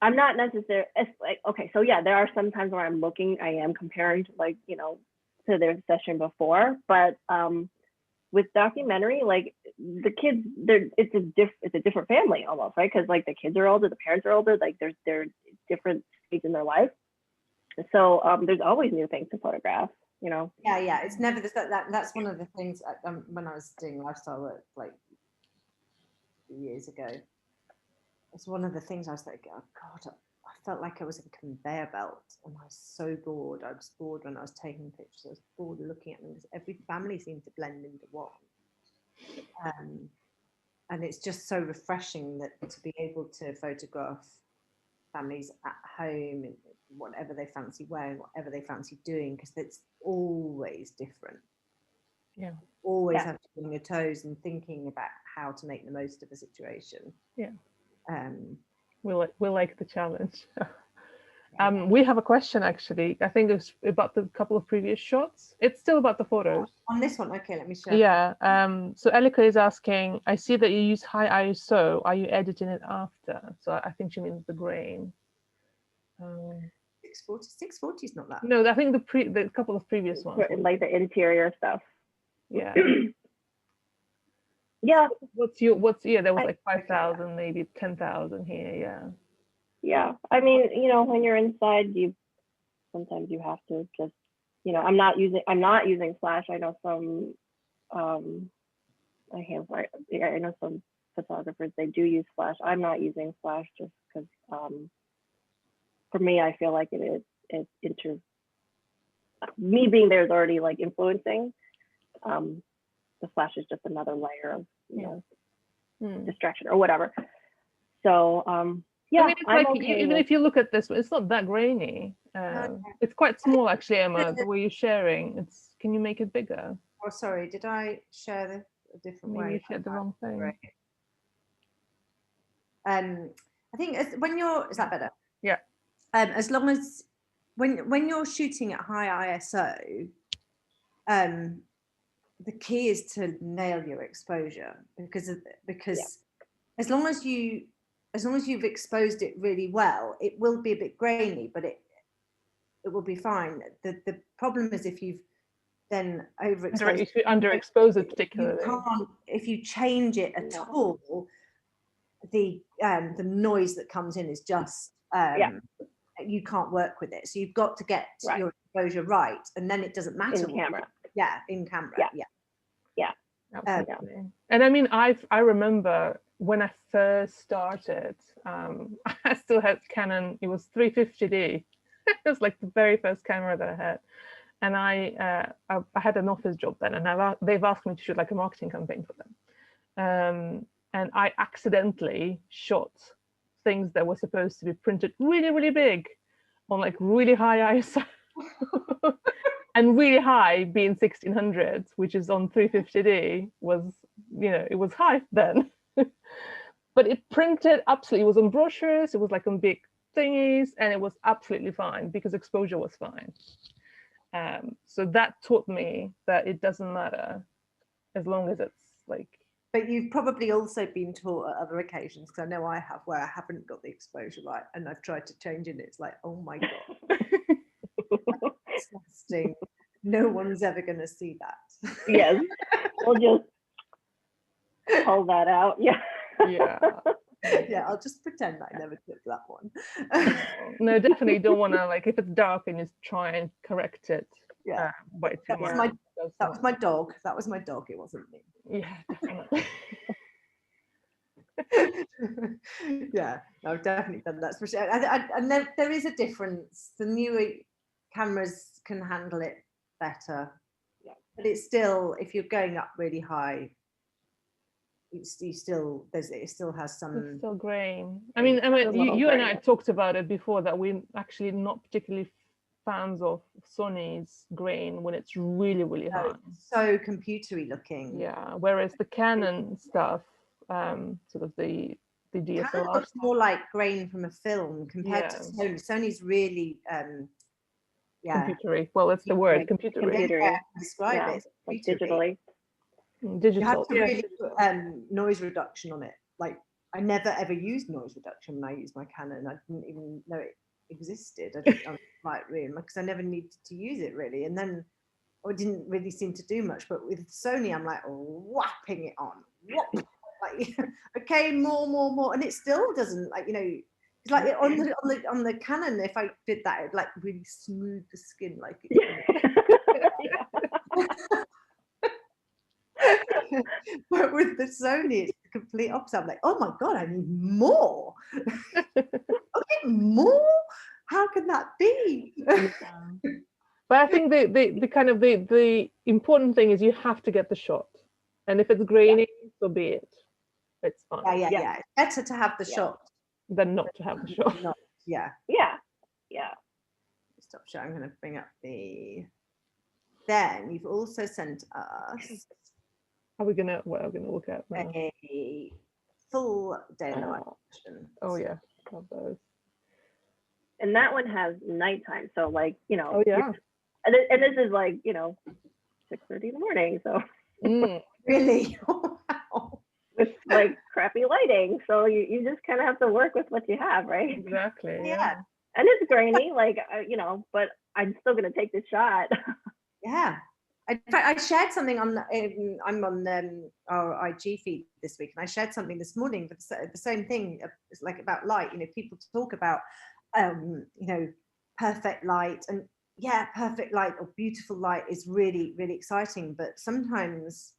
[SPEAKER 3] I'm not necessarily, it's like, okay, so yeah, there are some times where I am comparing to, like, you know, to their session before, but with documentary, like the kids, it's a different family almost, right? Because like the kids are older, the parents are older, like they're different stages in their life. So there's always new things to photograph, you know.
[SPEAKER 1] Yeah, it's never that's one of the things when I was doing lifestyle work like years ago. It's one of the things I was like, oh God, I felt like I was a conveyor belt and I was so bored. I was bored when I was taking pictures. I was bored looking at them because every family seemed to blend into one. And it's just so refreshing that to be able to photograph families at home and whatever they fancy wearing, whatever they fancy doing, because it's always different.
[SPEAKER 2] Yeah.
[SPEAKER 1] Always have to be on your toes and thinking about how to make the most of a situation.
[SPEAKER 2] Yeah.
[SPEAKER 1] We
[SPEAKER 2] like the challenge. We have a question actually. I think it's about the couple of previous shots. It's still about the photos.
[SPEAKER 1] On this one, okay, let me show.
[SPEAKER 2] Yeah. So Elika is asking, I see that you use high ISO. Are you editing it after? So I think she means the grain.
[SPEAKER 1] 640 is not that.
[SPEAKER 2] No, I think the couple of previous ones.
[SPEAKER 3] Like the interior stuff.
[SPEAKER 2] Yeah.
[SPEAKER 3] Yeah.
[SPEAKER 2] There was like 5,000, maybe 10,000 here. Yeah.
[SPEAKER 3] Yeah. I mean, you know, when you're inside, sometimes you have to just, you know, I'm not using flash. I know some I know some photographers, they do use flash. I'm not using flash just because for me, I feel like me being there is already like influencing. The flash is just another layer of, you know, distraction or whatever. So yeah,
[SPEAKER 2] I mean, even if you look at this, it's not that grainy. It's quite small actually, Emma, the way you're sharing. Can you make it bigger?
[SPEAKER 1] Oh, sorry, did I share a different way?
[SPEAKER 2] Maybe you shared the wrong thing.
[SPEAKER 1] I think when you're, is that better?
[SPEAKER 2] Yeah.
[SPEAKER 1] As long as when you're shooting at high ISO, the key is to nail your exposure because as long as you've exposed it really well, it will be a bit grainy, but it will be fine. The problem is if you've then overexposed.
[SPEAKER 2] If you underexpose it particularly.
[SPEAKER 1] You can't, if you change it at all, the noise that comes in is just you can't work with it. So you've got to get your exposure right, and then it doesn't matter.
[SPEAKER 3] In camera.
[SPEAKER 1] In camera. Yeah.
[SPEAKER 2] And I mean, I remember when I first started, I still had Canon. It was 350D. It was like the very first camera that I had, and I had an office job then, and they've asked me to shoot like a marketing campaign for them, and I accidentally shot things that were supposed to be printed really, really big on like really high ISO. And really high being 1600, which is on 350D, was, you know, it was high then. But it printed absolutely, it was on brochures, it was like on big thingies, and it was absolutely fine because exposure was fine. So that taught me that it doesn't matter as long as it's like.
[SPEAKER 1] But you've probably also been taught at other occasions, because I know I have, where I haven't got the exposure right, and I've tried to change it, and it's like, oh my God. Disgusting. No one's ever going to see that.
[SPEAKER 3] Yes, we'll just pull that out. Yeah.
[SPEAKER 1] Yeah, I'll just pretend I never took that one.
[SPEAKER 2] No, definitely don't want to, like, if it's dark and just try and correct it.
[SPEAKER 1] Yeah, that was my dog. That was my dog. It wasn't me.
[SPEAKER 2] Yeah, definitely.
[SPEAKER 1] Yeah, I've definitely done that. And there is a difference. The newer cameras can handle it better, but it's still, if you're going up really high, it still has some.
[SPEAKER 2] It's still grain. I mean, you and I talked about it before, that we're actually not particularly fans of Sony's grain when it's really, really high.
[SPEAKER 1] So computery looking.
[SPEAKER 2] Yeah, whereas the Canon stuff, sort of the DSLR
[SPEAKER 1] Canon looks more like grain from a film compared to Sony. Sony's really
[SPEAKER 2] computery. Well, it's the word, computery.
[SPEAKER 1] Describe it.
[SPEAKER 3] Like digitally.
[SPEAKER 2] Digital.
[SPEAKER 1] You have to really put noise reduction on it. Like, I never ever used noise reduction when I used my Canon. I didn't even know it existed. I didn't Lightroom because I never needed to use it really. And then it didn't really seem to do much. But with Sony, I'm like whapping it on. Like, okay, more, and it still doesn't, like, you know. It's like on the Canon, if I did that, it'd like really smooth the skin, like. But with the Sony, it's the complete opposite. I'm like, oh my God, I need more. Okay, more? How can that be?
[SPEAKER 2] But I think the kind of the important thing is you have to get the shot, and if it's grainy, so be it. It's fine.
[SPEAKER 1] Yeah. It's better to have the shot
[SPEAKER 2] than not to have the shot.
[SPEAKER 1] Yeah. Stop showing. I'm going to bring up the. Then you've also sent us.
[SPEAKER 2] We're gonna look at now.
[SPEAKER 1] A full day and night version.
[SPEAKER 2] Oh yeah, love those.
[SPEAKER 3] and that one has nighttime. So like, you know,
[SPEAKER 2] Oh yeah.
[SPEAKER 3] and this is like, you know, 6:30 in the morning. So
[SPEAKER 1] Really? Wow.
[SPEAKER 3] with like crappy lighting. So you just kind of have to work with what you have, right?
[SPEAKER 2] Exactly.
[SPEAKER 1] Yeah.
[SPEAKER 3] And it's grainy, like, you know, but I'm still going to take the shot.
[SPEAKER 1] Yeah. In fact, I shared something on, I'm on our IG feed this week, and I shared something this morning, but the same thing, it's like about light. You know, people talk about, you know, perfect light, and yeah, perfect light or beautiful light is really, really exciting. But sometimes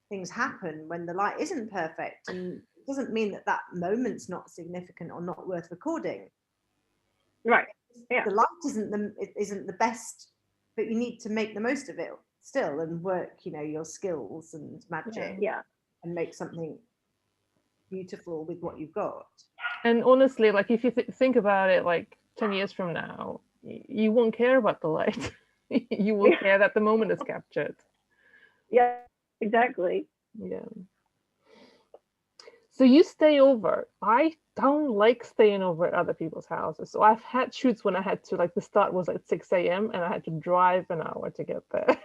[SPEAKER 1] things happen when the light isn't perfect, and it doesn't mean that that moment's not significant or not worth recording.
[SPEAKER 3] Right. Yeah.
[SPEAKER 1] The light isn't the best, but you need to make the most of it still and work, you know, your skills and magic,
[SPEAKER 3] Yeah.
[SPEAKER 1] and make something beautiful with what you've got.
[SPEAKER 2] And honestly, like if you think about it, like 10 years from now, you won't care about the light. You will care that the moment is captured.
[SPEAKER 3] Yeah, exactly.
[SPEAKER 2] Yeah. So you stay over. I don't like staying over at other people's houses. So I've had shoots when I had to, like the start was at 6 a.m. and I had to drive an hour to get there.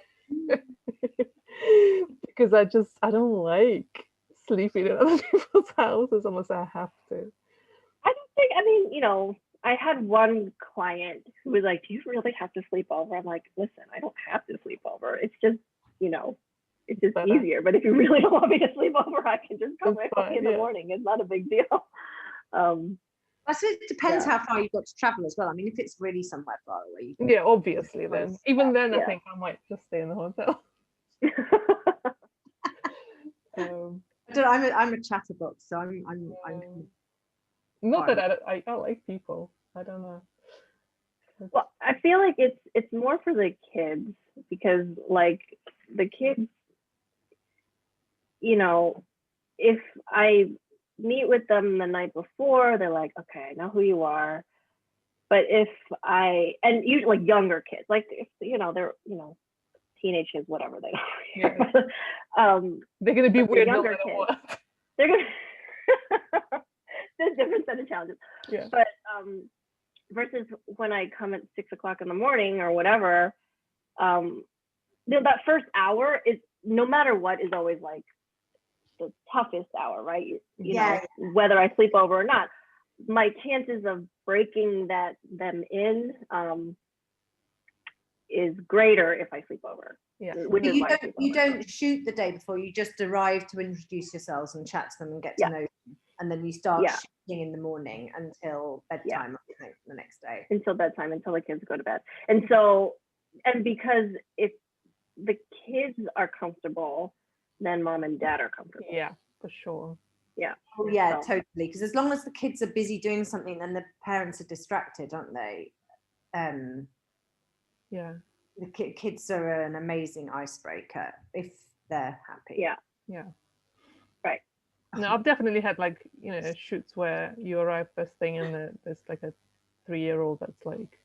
[SPEAKER 2] Because I don't like sleeping in other people's houses unless I have to.
[SPEAKER 3] I don't think, I mean, you know, I had one client who was like, do you really have to sleep over? I'm like, listen, I don't have to sleep over. It's just, you know, it's just easier. But if you really don't want me to sleep over, I can just come right home in the morning. It's not a big deal.
[SPEAKER 1] I suppose it depends how far you've got to travel as well. I mean, if it's really somewhere far away.
[SPEAKER 2] Yeah, obviously then. Even then, I think I might just stay in the hotel.
[SPEAKER 1] I'm a chatterbox, so I'm
[SPEAKER 2] not that I like people. I don't know.
[SPEAKER 3] Well, I feel like it's more for the kids, because like the kids, you know, if I meet with them the night before, they're like, okay, I know who you are. But if and usually like younger kids, like if, you know, they're, you know, teenage kids, whatever they are.
[SPEAKER 2] Yeah. They're gonna be weird.
[SPEAKER 3] Younger kids, they're gonna there's a different set of challenges.
[SPEAKER 2] Yeah.
[SPEAKER 3] But versus when I come at 6 o'clock in the morning or whatever, you know, that first hour is, no matter what, is always like the toughest hour, right? You know, whether I sleep over or not, my chances of breaking them in is greater if I sleep over.
[SPEAKER 2] Yeah.
[SPEAKER 1] You don't shoot the day before. You just arrive to introduce yourselves and chat to them and get to know them, and then you start shooting in the morning until bedtime the next day.
[SPEAKER 3] Until bedtime, until the kids go to bed. And so, and because if the kids are comfortable, then mom and dad are comfortable.
[SPEAKER 2] Yeah, for sure.
[SPEAKER 3] Yeah.
[SPEAKER 1] Oh, yeah, totally. Because as long as the kids are busy doing something, then the parents are distracted, aren't they?
[SPEAKER 2] Yeah.
[SPEAKER 1] The kids are an amazing icebreaker if they're happy.
[SPEAKER 3] Yeah.
[SPEAKER 2] Yeah.
[SPEAKER 3] Right.
[SPEAKER 2] No, I've definitely had, like, you know, shoots where you arrive first thing and there's like a 3-year-old that's like,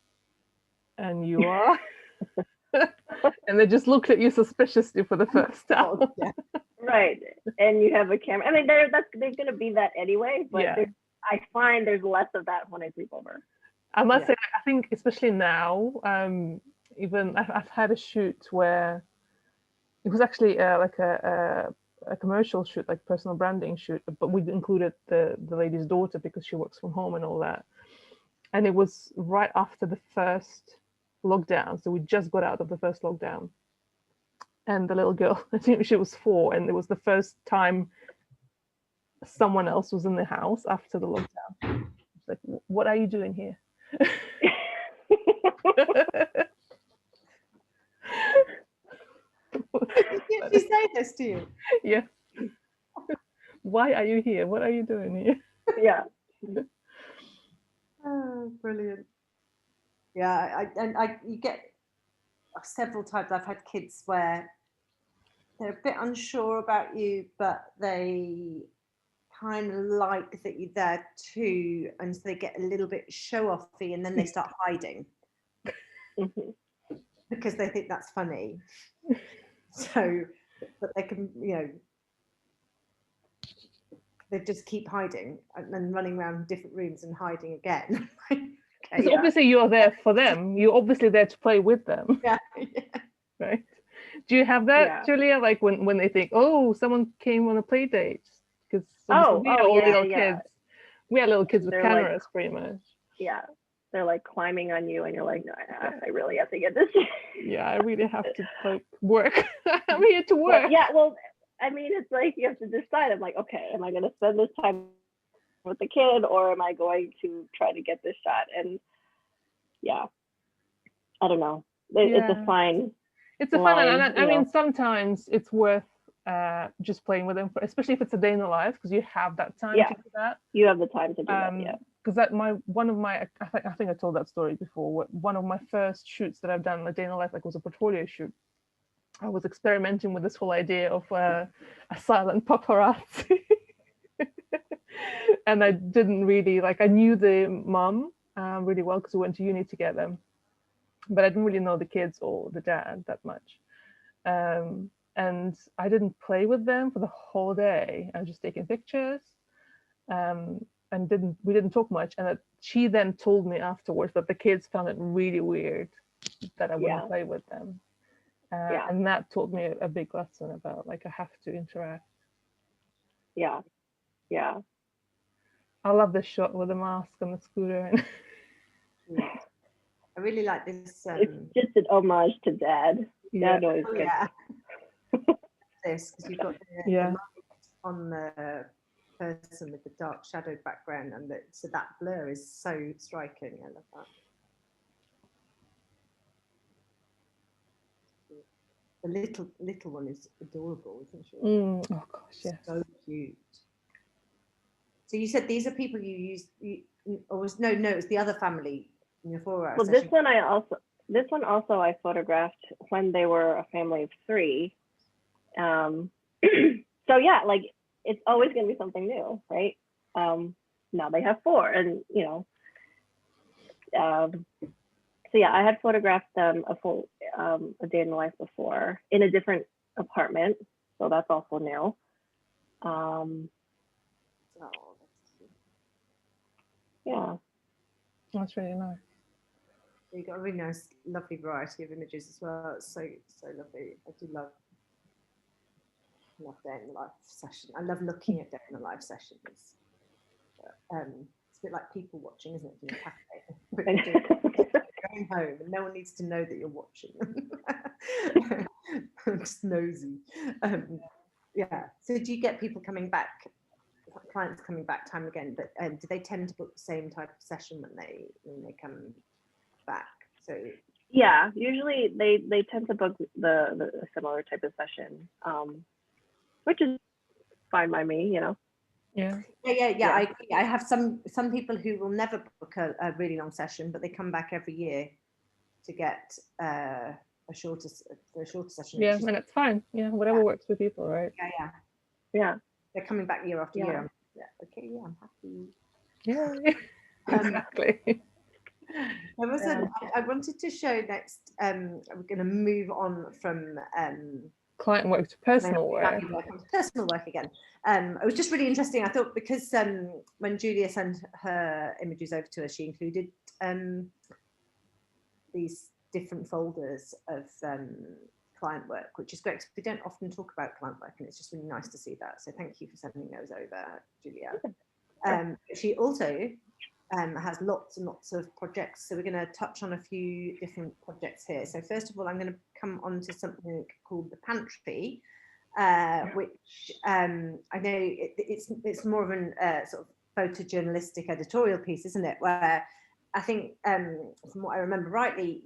[SPEAKER 2] and you are, and they just looked at you suspiciously for the first time.
[SPEAKER 3] Right. And you have a camera. I mean, they're going to be that anyway, but I find there's less of that when I sleep over.
[SPEAKER 2] I must say, I think especially now, even I've had a shoot where it was actually like a commercial shoot, like personal branding shoot, but we included the lady's daughter because she works from home and all that. And it was right after the first lockdown, so we just got out of the first lockdown. And the little girl, I think she was 4, and it was the first time someone else was in the house after the lockdown. It's like, what are you doing here?
[SPEAKER 1] Did she say this to you?
[SPEAKER 2] Yeah. Why are you here? What are you doing here?
[SPEAKER 3] Yeah.
[SPEAKER 1] Oh, brilliant. Yeah, you get several times. I've had kids where they're a bit unsure about you, but they kind of like that you're there too, and so they get a little bit show-offy, and then they start hiding because they think that's funny. So, but they can, you know, they just keep hiding and then running around different rooms and hiding again.
[SPEAKER 2] Because obviously you're there for them. You're obviously there to play with them.
[SPEAKER 1] Yeah.
[SPEAKER 2] Right. Do you have that, Julia? Like when they think, oh, someone came on a play date? Because we are all little kids. We are little kids with cameras, like, pretty much.
[SPEAKER 3] Yeah. They're like climbing on you and you're like, no, I really have to get this.
[SPEAKER 2] Yeah, I really have to like work. I'm here to work.
[SPEAKER 3] Well, yeah, well, I mean, it's like you have to decide. I'm like, okay, am I going to spend this time with the kid or am I going to try to get this shot? And yeah, I don't know. It's a fine.
[SPEAKER 2] It's a fun, and I mean, sometimes it's worth just playing with them, especially if it's a day in the life, because you have that time to do that.
[SPEAKER 3] You have the time to do that, yeah.
[SPEAKER 2] Because I think I told that story before. One of my first shoots that I've done, a day in the life, like was a portfolio shoot. I was experimenting with this whole idea of a silent paparazzi. And I didn't really, like, I knew the mum really well because we went to uni together, but I didn't really know the kids or the dad that much. And I didn't play with them for the whole day. I was just taking pictures and we didn't talk much. And she then told me afterwards that the kids found it really weird that I wouldn't play with them. And that taught me a big lesson about, like, I have to interact.
[SPEAKER 3] Yeah.
[SPEAKER 2] I love this shot with the mask on the scooter.
[SPEAKER 1] I really like this.
[SPEAKER 3] It's just an homage to Dad. Dad always gets
[SPEAKER 1] this, because you've got the light on the person with the dark shadowed background, and so that blur is so striking. I love that. The little one is adorable, isn't she?
[SPEAKER 2] Oh gosh, yeah.
[SPEAKER 1] So cute. So you said these are people you used, or was no, it's the other family in your 4-hour
[SPEAKER 3] Well,
[SPEAKER 1] session.
[SPEAKER 3] this one also I photographed when they were a family of 3. So yeah, like, it's always going to be something new, right? Now they have 4, and you know, so yeah, I had photographed them a day in the life before in a different apartment, so that's also new. Yeah,
[SPEAKER 2] that's really nice.
[SPEAKER 1] You got a really nice, lovely variety of images as well. It's so lovely. I do love day in the life session. I love looking at day in the life sessions. It's a bit like people watching, isn't it? But you're going home and no one needs to know that you're watching. I'm just nosy. So do you get people coming back, clients coming back time again, but do they tend to book the same type of session when they come back? So
[SPEAKER 3] yeah, usually they tend to book the similar type of session, which is fine by me, you know.
[SPEAKER 1] Yeah. I agree. I have some people who will never book a really long session, but they come back every year to get a shorter session.
[SPEAKER 2] Yeah, and it's fine. Yeah, whatever works for people, right?
[SPEAKER 3] Yeah.
[SPEAKER 1] They're coming back year after year. I'm happy.
[SPEAKER 2] Yeah. Exactly.
[SPEAKER 1] I wanted to show next. We're going to move on from
[SPEAKER 2] client work to personal work.
[SPEAKER 1] Personal work again. It was just really interesting. I thought, because when Julia sent her images over to us, she included these different folders of client work, which is great because we don't often talk about client work, and it's just really nice to see that. So thank you for sending those over, Julia. She also has lots and lots of projects, so we're going to touch on a few different projects here. So first of all, I'm going to come on to something called the Pantry, which I know it's more of an sort of photojournalistic editorial piece, isn't it? Where I think, from what I remember rightly,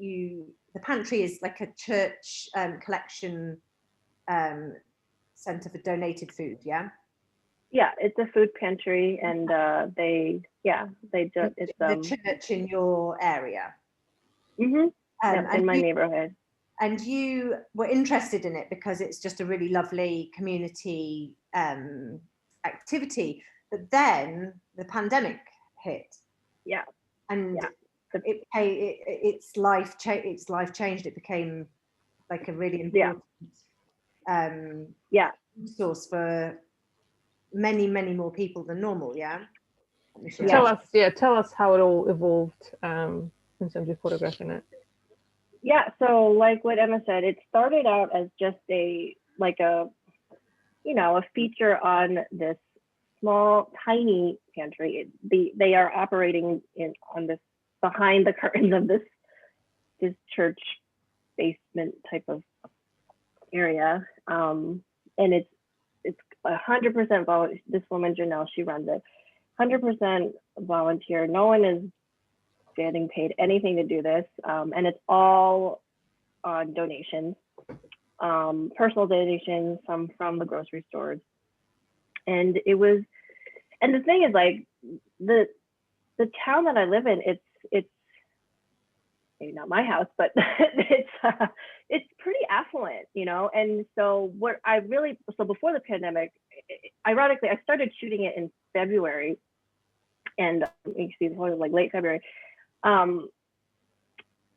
[SPEAKER 1] the Pantry is like a church collection centre for donated food, yeah?
[SPEAKER 3] Yeah, it's a food pantry, and it's
[SPEAKER 1] the church in your area.
[SPEAKER 3] Mm-hmm. In my neighborhood.
[SPEAKER 1] And you were interested in it because it's just a really lovely community activity. But then the pandemic hit.
[SPEAKER 3] Yeah.
[SPEAKER 1] And its life changed. It became like a really important source for many more people than normal.
[SPEAKER 2] Tell us how it all evolved in terms of photographing it.
[SPEAKER 3] Yeah, so like what Emma said, it started out as just a feature on this small, tiny pantry. They are operating on this behind the curtains of this church basement type of area, and it's 100% volunteer. This woman Janelle, she runs it, 100% volunteer. No one is getting paid anything to do this, and it's all on donations, personal donations, some from the grocery stores. And the thing is, like, the town that I live in, it's maybe not my house, but it's pretty affluent, you know. And so before the pandemic, ironically, I started shooting it in February, and you see it was like late February.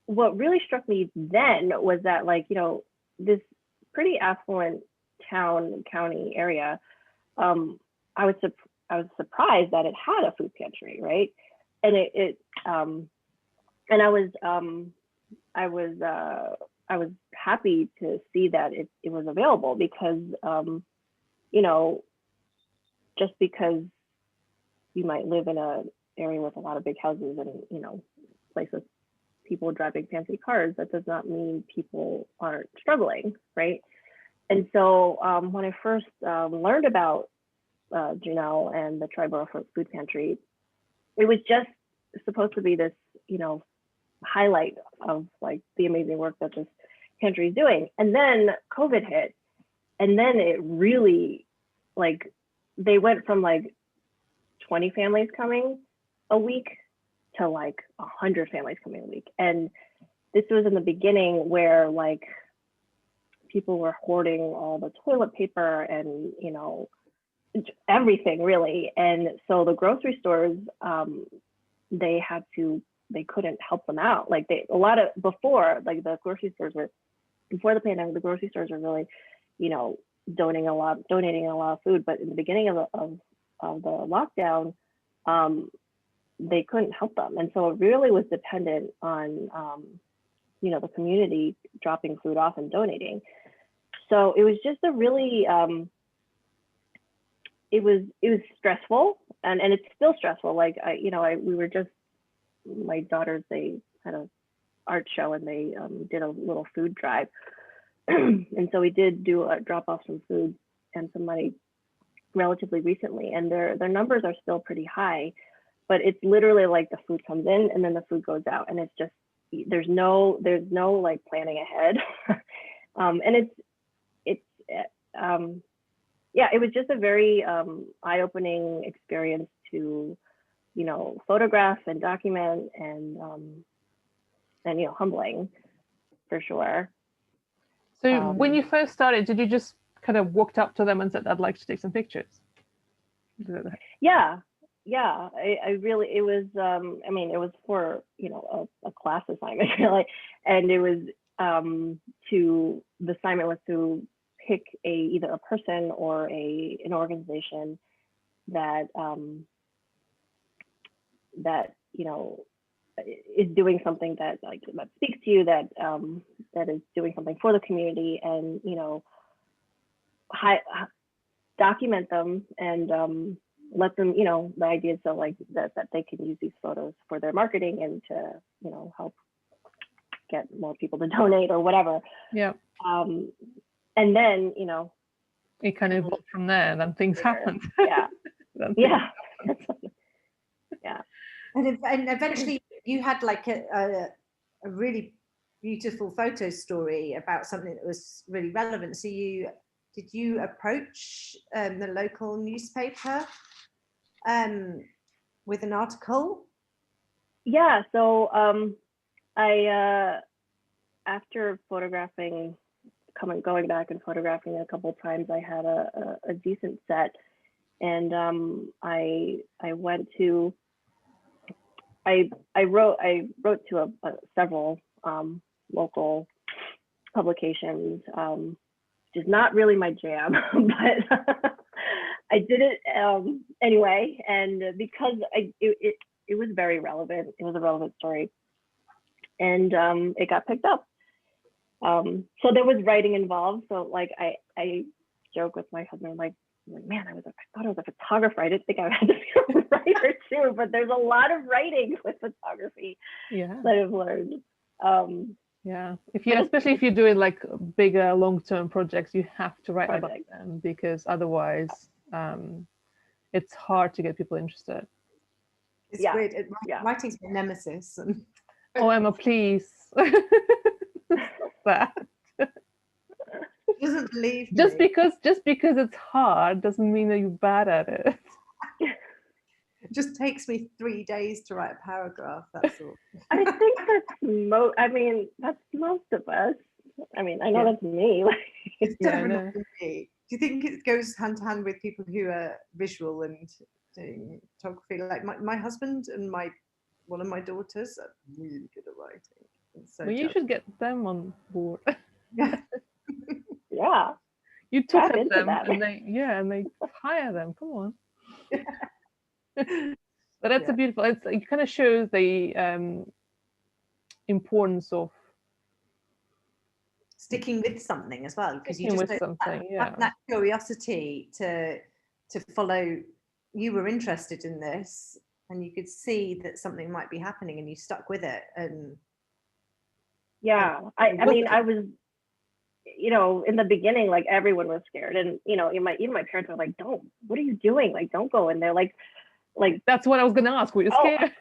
[SPEAKER 3] What really struck me then was that, like, you know, this pretty affluent county area, I was surprised that it had a food pantry, right? And and I was happy to see that it was available, because you know, just because you might live in an area with a lot of big houses and, you know, places people driving fancy cars, that does not mean people aren't struggling, right? And so when I first learned about Janelle and the Triborough Food Pantry, it was just supposed to be this, you know, highlight of like the amazing work that this pantry is doing. And then COVID hit, and then it really, like, they went from like 20 families coming a week to like 100 families coming a week. And this was in the beginning where, like, people were hoarding all the toilet paper and, you know, everything really. And so the grocery stores, they couldn't help them out. Like, before the grocery stores were, before the pandemic, the grocery stores were really, you know, donating a lot of food. But in the beginning of the lockdown, they couldn't help them. And so it really was dependent on, you know, the community dropping food off and donating. So it was just a really, it was stressful, and it's still stressful. Like, we were just, my daughters, they had an art show, and they did a little food drive. And so we did drop off some food and some money relatively recently, and their numbers are still pretty high, but it's literally like the food comes in and then the food goes out, and it's just, there's no like planning ahead. And it was just a very eye-opening experience to, you know, photograph and document, and you know, humbling for sure.
[SPEAKER 2] So when you first started, did you just kind of walked up to them and said, "I'd like to take some pictures"?
[SPEAKER 3] Yeah. I really, it was, I mean, it was for, you know, a class assignment, really, and it was the assignment was to pick either a person or an organization that you know, is doing something that speaks to you, that is doing something for the community, and, you know, document them and let them, you know, the idea is so like that they can use these photos for their marketing and to, you know, help get more people to donate or whatever.
[SPEAKER 2] Yeah.
[SPEAKER 3] And then, you know,
[SPEAKER 2] it kind of evolved from there, and then things happened.
[SPEAKER 3] Yeah. Yeah. Yeah.
[SPEAKER 1] And eventually you had like a really beautiful photo story about something that was really relevant. So did you approach the local newspaper with an article?
[SPEAKER 3] Yeah, so I after photographing, going back and photographing a couple of times, I had a decent set, and I wrote to several local publications, which is not really my jam, but I did it anyway, and because it was very relevant. It was a relevant story, and it got picked up. So there was writing involved. So like I joke with my husband, like man, I thought I was a photographer. I didn't think I had to be a writer too. But there's a lot of writing with photography.
[SPEAKER 2] Yeah.
[SPEAKER 3] That I've learned.
[SPEAKER 2] Yeah, especially if you're doing like bigger long-term projects, you have to write about them, because otherwise it's hard to get people interested.
[SPEAKER 1] It's weird. Writing's my nemesis. And
[SPEAKER 2] oh, Emma, please. That.
[SPEAKER 1] She doesn't believe me.
[SPEAKER 2] Just because it's hard doesn't mean that you're bad at it.
[SPEAKER 1] It just takes me 3 days to write a paragraph. That's all.
[SPEAKER 3] I think that's most of us. I mean, I know that's me.
[SPEAKER 1] It's definitely me. Do you think it goes hand to hand with people who are visual and doing photography? Like my husband and one of my daughters are really good at writing. So
[SPEAKER 2] you should get them on board.
[SPEAKER 1] Yeah.
[SPEAKER 3] Yeah.
[SPEAKER 2] You talk at them and they hire them. Come on. Yeah. But that's a beautiful. It kind of shows the importance of
[SPEAKER 1] sticking with something as well, because you just have that curiosity to follow. You were interested in this, and you could see that something might be happening, and you stuck with it. And
[SPEAKER 3] I mean, I was, in the beginning, like everyone was scared, and even my parents were like, what are you doing? Like, don't go in there. Like
[SPEAKER 2] that's what I was gonna ask. Were you scared?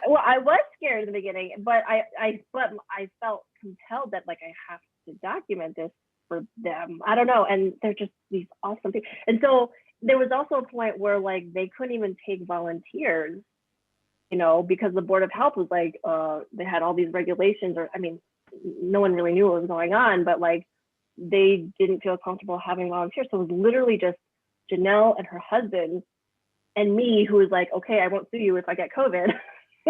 [SPEAKER 3] Well, I was scared in the beginning, but I felt compelled that like I have to document this for them. I don't know, and they're just these awesome people. And so there was also a point where like they couldn't even take volunteers, because the Board of Health was like, they had all these regulations, or I mean, no one really knew what was going on, but like they didn't feel comfortable having volunteers. So it was literally just Janelle and her husband and me, who was like, okay, I won't sue you if I get COVID.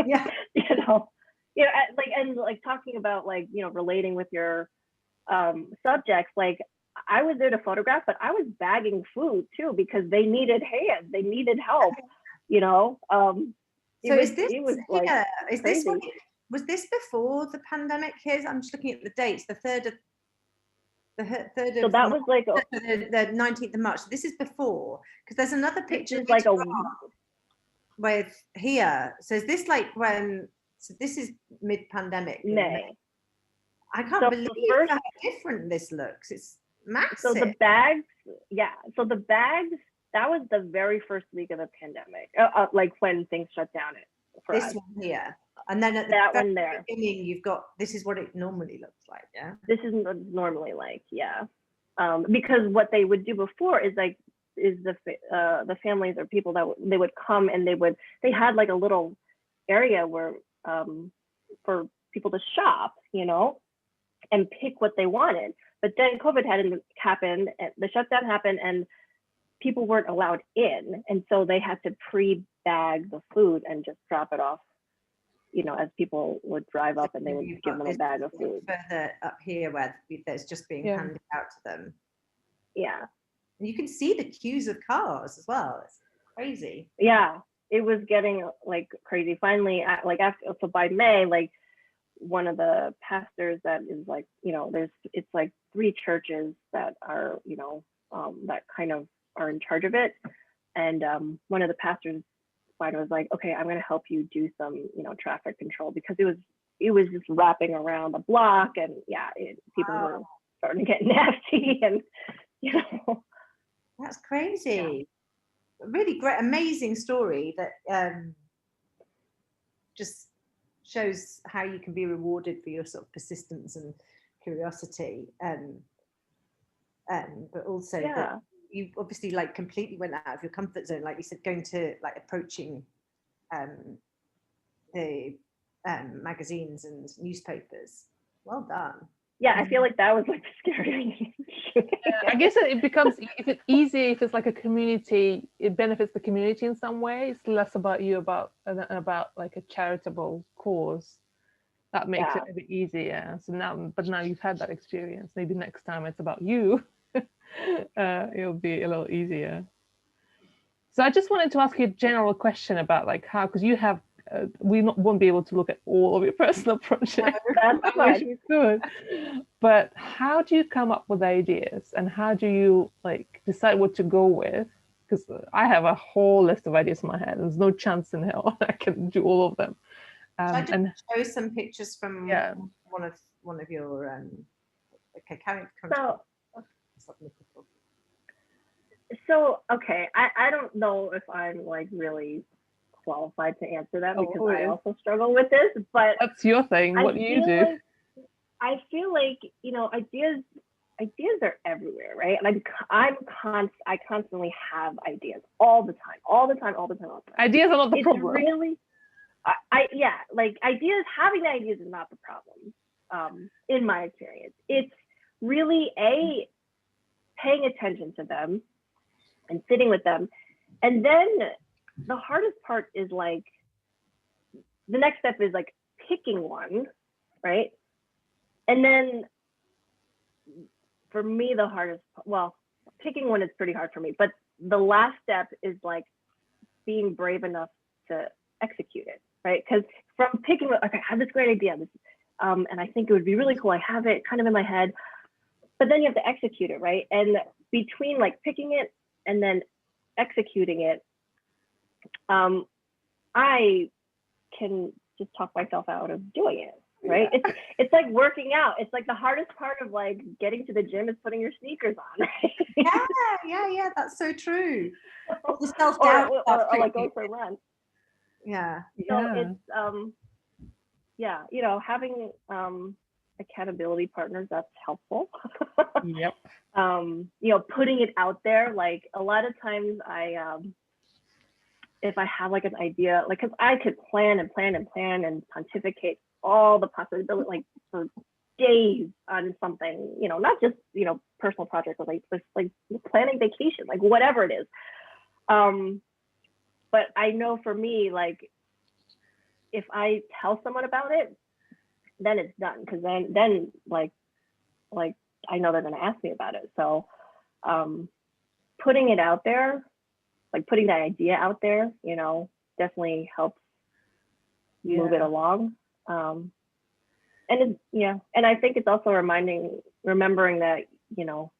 [SPEAKER 1] Yeah.
[SPEAKER 3] And talking about like, relating with your subjects, like I was there to photograph, but I was bagging food too, because they needed hands, they needed help,
[SPEAKER 1] So was this before the pandemic here? I'm just looking at the dates, the 3rd of
[SPEAKER 3] so that was like
[SPEAKER 1] the 19th of March. This is before, because there's another picture
[SPEAKER 3] like
[SPEAKER 1] with here. So is this like when? So this is mid-pandemic.
[SPEAKER 3] May.
[SPEAKER 1] I can't believe how different this looks. It's massive.
[SPEAKER 3] So the bags, that was the very first week of the pandemic, like when things shut down.
[SPEAKER 1] This one here. And then at
[SPEAKER 3] that one there,
[SPEAKER 1] beginning, you've got, this is what it normally looks like, yeah?
[SPEAKER 3] This is normally like, yeah. Because what they would do before is the families or people that they would come and they had like a little area where for people to shop, and pick what they wanted. But then COVID happened, the shutdown happened, and people weren't allowed in. And so they had to pre-bag the food and just drop it off, as people would drive up and they would give them a bag of food.
[SPEAKER 1] Further up here where there's just being handed out to them.
[SPEAKER 3] Yeah.
[SPEAKER 1] And you can see the queues of cars as well. It's crazy.
[SPEAKER 3] Yeah, it was getting like crazy. Finally, so by May, like one of the pastors that is like, it's like 3 churches that are, that kind of are in charge of it. And one of the pastors was like, okay, I'm going to help you do some, traffic control, because it was just wrapping around the block, and people were starting to get nasty, and
[SPEAKER 1] that's crazy. Really great, amazing story that just shows how you can be rewarded for your sort of persistence and curiosity, but also that you obviously like completely went out of your comfort zone, like you said, going to like approaching the magazines and newspapers. Well done.
[SPEAKER 3] Yeah, I feel like that was like scary.
[SPEAKER 2] I guess it becomes, if it's easy, if it's like a community, it benefits the community in some way. It's less about you, about like a charitable cause. That makes it a bit easier. So now you've had that experience. Maybe next time it's about you. It'll be a little easier. So I just wanted to ask you a general question about like how, because you have, won't be able to look at all of your personal projects.
[SPEAKER 3] That's
[SPEAKER 2] I wish we could. But how do you come up with ideas, and how do you like decide what to go with? Because I have a whole list of ideas in my head. There's no chance in hell I can do all of them.
[SPEAKER 1] I did
[SPEAKER 2] And
[SPEAKER 1] show some pictures from one of your okay,
[SPEAKER 3] so okay, I don't know if I'm like really qualified to answer that because I also struggle with this, but
[SPEAKER 2] that's your thing. What do you do?
[SPEAKER 3] Like, I feel like, you know, ideas are everywhere, right? And I constantly have ideas all the time.
[SPEAKER 2] Ideas are not the problem.
[SPEAKER 3] Really, like having the ideas is not the problem. In my experience, it's really paying attention to them and sitting with them, and then the hardest part is like the next step is like picking one, right? And then for me, the hardest, well, picking one is pretty hard for me, but the last step is like being brave enough to execute it, right? Because from picking, okay, I have this great idea, and I think it would be really cool. I have it kind of in my head, but then you have to execute it, right? And between like picking it and then executing it, I can just talk myself out of doing it. Right? Yeah. It's like working out. It's like the hardest part of like getting to the gym is putting your sneakers on. Right?
[SPEAKER 1] Yeah. That's so true. The self-doubt
[SPEAKER 3] or like going for a run.
[SPEAKER 1] Yeah.
[SPEAKER 3] So it's you know, having accountability partners, that's helpful.
[SPEAKER 2] Yep.
[SPEAKER 3] You know, putting it out there. Like a lot of times if I have like an idea, like, cause I could plan and pontificate all the possibilities, like for days on something, you know, not just, you know, personal projects, but like planning vacation, like whatever it is. But I know for me, like, if I tell someone about it, then it's done. Cause then like I know they're going to ask me about it. So putting it out there, like putting that idea out there, you know, definitely helps move it along. And it's, and I think it's also remembering that, you know,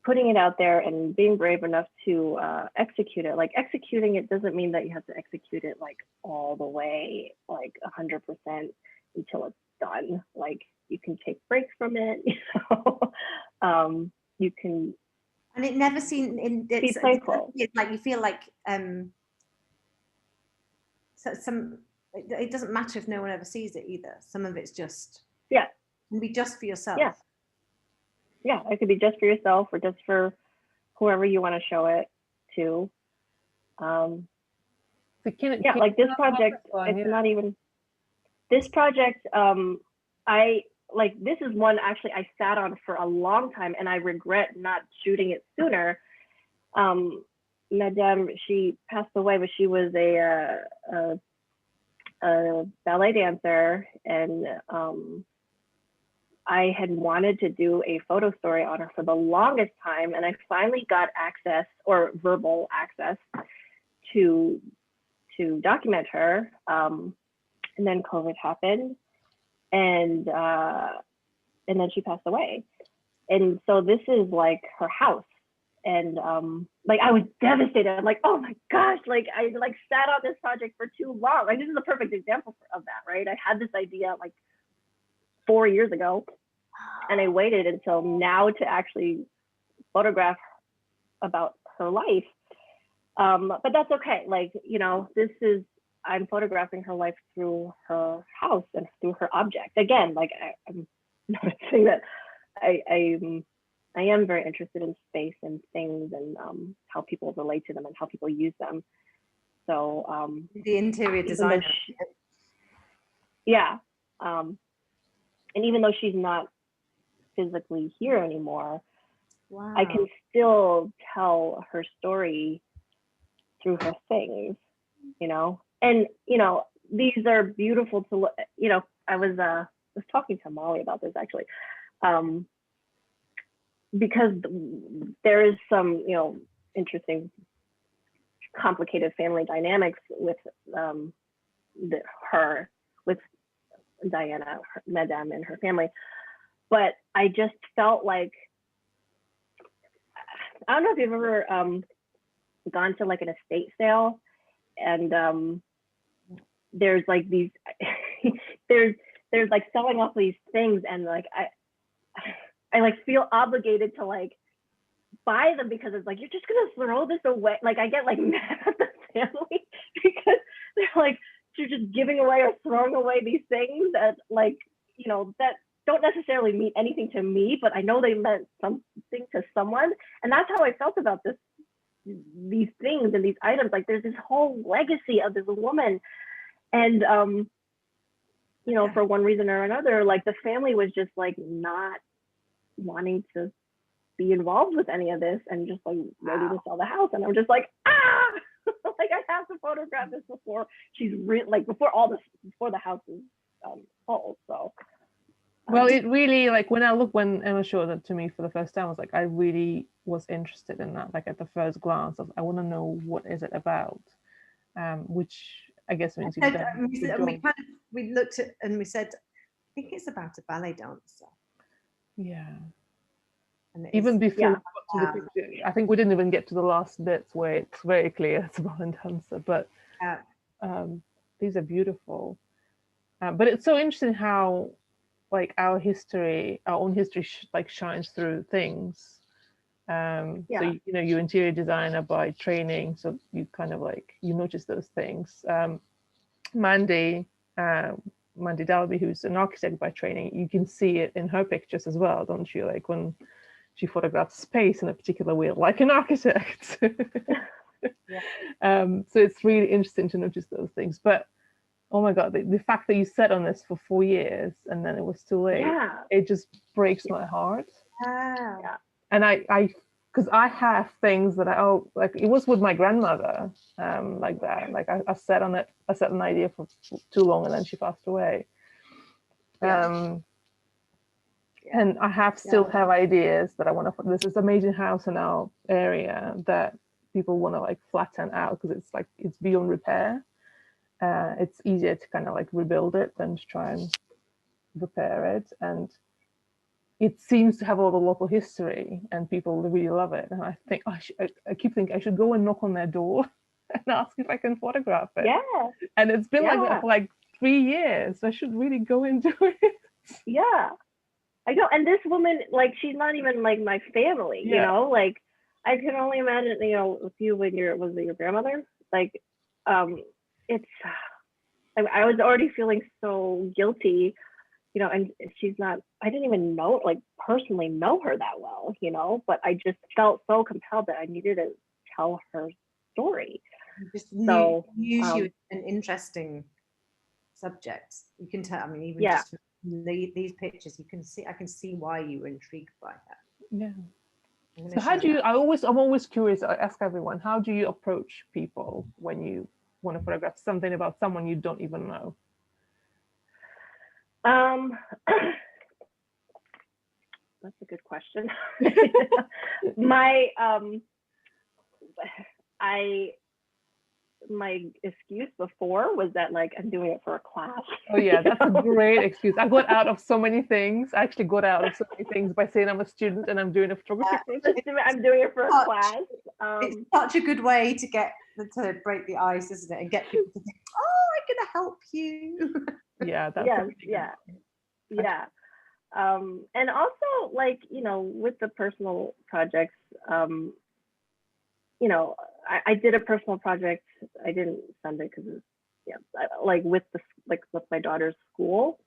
[SPEAKER 3] putting it out there and being brave enough to execute it. Like executing it doesn't mean that you have to execute it like all the way, like 100% until it's done. Like you can take breaks from it, you know. You can.
[SPEAKER 1] And it never seems
[SPEAKER 3] be playful.
[SPEAKER 1] It's like you feel like it doesn't matter if no one ever sees it either. Some of it's just can be just for yourself.
[SPEAKER 3] Yeah, it could be just for yourself or just for whoever you want to show it to. Like this project, it's not even this project. This is one actually I sat on for a long time, and I regret not shooting it sooner. Madame, she passed away, but she was a ballet dancer, and I had wanted to do a photo story on her for the longest time, and I finally got access, or verbal access, to document her. And then COVID happened, and then she passed away. And so this is like her house. And like I was devastated. I'm like, oh my gosh, like I like sat on this project for too long. Like this is a perfect example of that, right? I had this idea like 4 years ago, and I waited until now to actually photograph about her life. But that's okay. Like, you know, I'm photographing her life through her house and through her object. Again, like I'm noticing that I am very interested in space and things and how people relate to them and how people use them. So
[SPEAKER 1] the interior designer.
[SPEAKER 3] And even though she's not physically here anymore,
[SPEAKER 1] wow.
[SPEAKER 3] I can still tell her story through her things, you know. And you know, these are beautiful to look. You know, I was talking to Molly about this actually, because there is some, you know, interesting, complicated family dynamics with with Diana, Madame, and her family. But I just felt like, I don't know if you've ever gone to like an estate sale, and there's like these there's like selling off these things, and like I like feel obligated to like buy them, because it's like, you're just gonna throw this away. Like I get like mad at the family because they're like, you're just giving away or throwing away these things that, like, you know, that don't necessarily mean anything to me, but I know they meant something to someone. And that's how I felt about these things and these items. Like there's this whole legacy of this woman, and you know, for one reason or another, like the family was just like not wanting to be involved with any of this, and just like ready to sell the house. And I'm just like, like I have to photograph this before she's like before the house is sold. So
[SPEAKER 2] well, it really, like when Emma showed it to me for the first time, I was like, I really was interested in that. Like at the first glance, I want to know what is it about, which I guess means you've done.
[SPEAKER 1] We looked at and we said, I think it's about a ballet dancer.
[SPEAKER 2] Yeah.
[SPEAKER 1] And
[SPEAKER 2] even before we got to the picture, I think we didn't even get to the last bits where it's very clear it's a ballet dancer. But these are beautiful. But it's so interesting how, like, our own history like shines through things. So you know, you're interior designer by training, so you kind of like, you notice those things. Mandy Dalby, who's an architect by training, you can see it in her pictures as well, don't you? Like when she photographs space in a particular way, like an architect. So it's really interesting to notice those things. But oh my God, the fact that you sat on this for 4 years and then it was too late, it just breaks my heart. And I because I have things that like it was with my grandmother, like that. Like I sat on it, I sat on an idea for too long, and then she passed away. And I still have ideas that I want to. There's this amazing house in our area that people want to like flatten out because it's like it's beyond repair. It's easier to kind of like rebuild it than to try and repair it, and it seems to have a lot of local history, and people really love it. And I think I keep thinking I should go and knock on their door and ask if I can photograph it. And it's been like that for like 3 years. I should really go and do it.
[SPEAKER 3] I know. And this woman, like, she's not even like my family, you know, like I can only imagine, you know, with you when was it your grandmother? Like, it's, I was already feeling so guilty, you know, and she's not, I didn't even personally know her that well, you know, but I just felt so compelled that I needed to tell her story.
[SPEAKER 1] Just use you an interesting subject. You can tell, I mean, even just these pictures, you can see, I can see why you were intrigued by her.
[SPEAKER 2] So how do you, I'm always curious, I ask everyone, how do you approach people when you want to photograph something about someone you don't even know?
[SPEAKER 3] That's a good question. My excuse before was that like I'm doing it for a class.
[SPEAKER 2] Oh yeah, that's a great excuse. I got out of so many things. I actually got out of so many things by saying I'm a student and I'm doing a photography project.
[SPEAKER 3] I'm doing it for a class.
[SPEAKER 1] It's such a good way to break the ice, isn't it? And get people to think, oh, I'm gonna help you.
[SPEAKER 2] Yeah, that's
[SPEAKER 3] and also, like, you know, with the personal projects, you know, I did a personal project. I didn't send it because like with my daughter's school,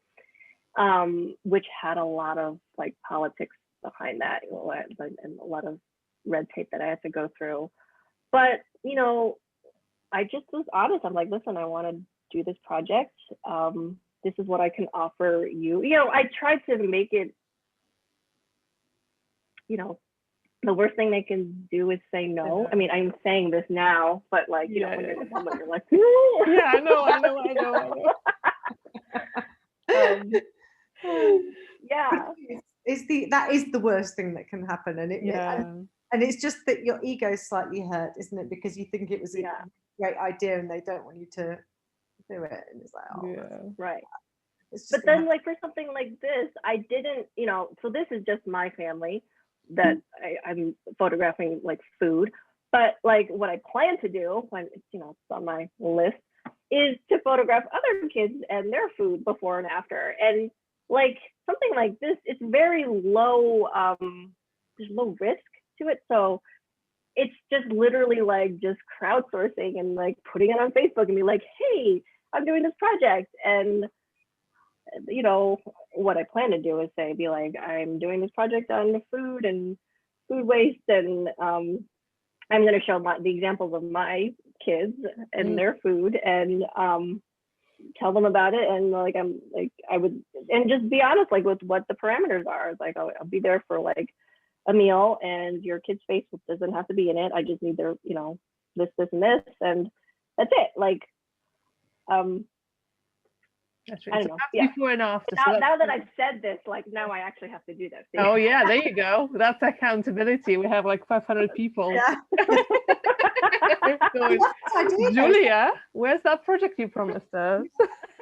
[SPEAKER 3] which had a lot of like politics behind that, you know, and a lot of red tape that I had to go through. But, you know, I just was honest. I'm like, listen, I want to do this project. This is what I can offer you. You know, I tried to make it, you know, the worst thing they can do is say no. I mean, I'm saying this now, but like, you know, when you're the woman, you're like,
[SPEAKER 2] yeah, I know.
[SPEAKER 1] That is the worst thing that can happen, and And it's just that your ego is slightly hurt, isn't it? Because you think it was a great idea and they don't want you to do it. And it's like, oh,
[SPEAKER 3] right. But then like for something like this, I didn't, so this is just my family that I'm photographing like food. But like what I plan to do when it's, it's on my list is to photograph other kids and their food before and after. And like something like this, it's very low, there's low risk to it. So it's just literally like just crowdsourcing and like putting it on Facebook and be like, hey, I'm doing this project. And what I plan to do is be like, I'm doing this project on food and food waste, and I'm going to show the examples of my kids and their food, and tell them about it. And like I would, and just be honest like with what the parameters are. It's like I'll be there for like a meal, and your kid's face doesn't have to be in it. I just need their this and this, and that's it. Like
[SPEAKER 2] That's
[SPEAKER 3] right. I don't know.
[SPEAKER 2] Before and after.
[SPEAKER 3] Now that I've said this, like now I actually have to do this.
[SPEAKER 2] Oh yeah, there you go. That's accountability. We have like 500 people.
[SPEAKER 1] Yeah.
[SPEAKER 2] Julia, where's that project you promised us?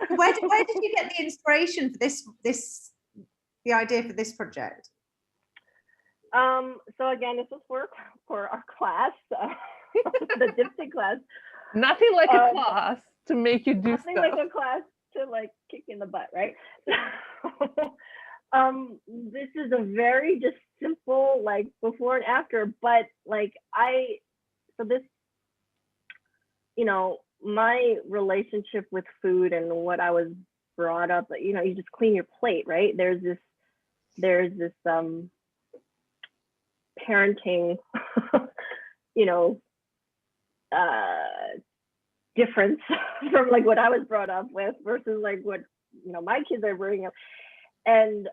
[SPEAKER 1] Where did you get the inspiration for the idea for this project?
[SPEAKER 3] So again, this was for our class, the dipstick class.
[SPEAKER 2] Nothing like a class to make you do
[SPEAKER 3] nothing
[SPEAKER 2] stuff.
[SPEAKER 3] Like a class to like kick in the butt, right? This is a very just simple like before and after, but like my relationship with food and what I was brought up, you just clean your plate, right? There's this parenting difference from like what I was brought up with versus like what my kids are bringing up. And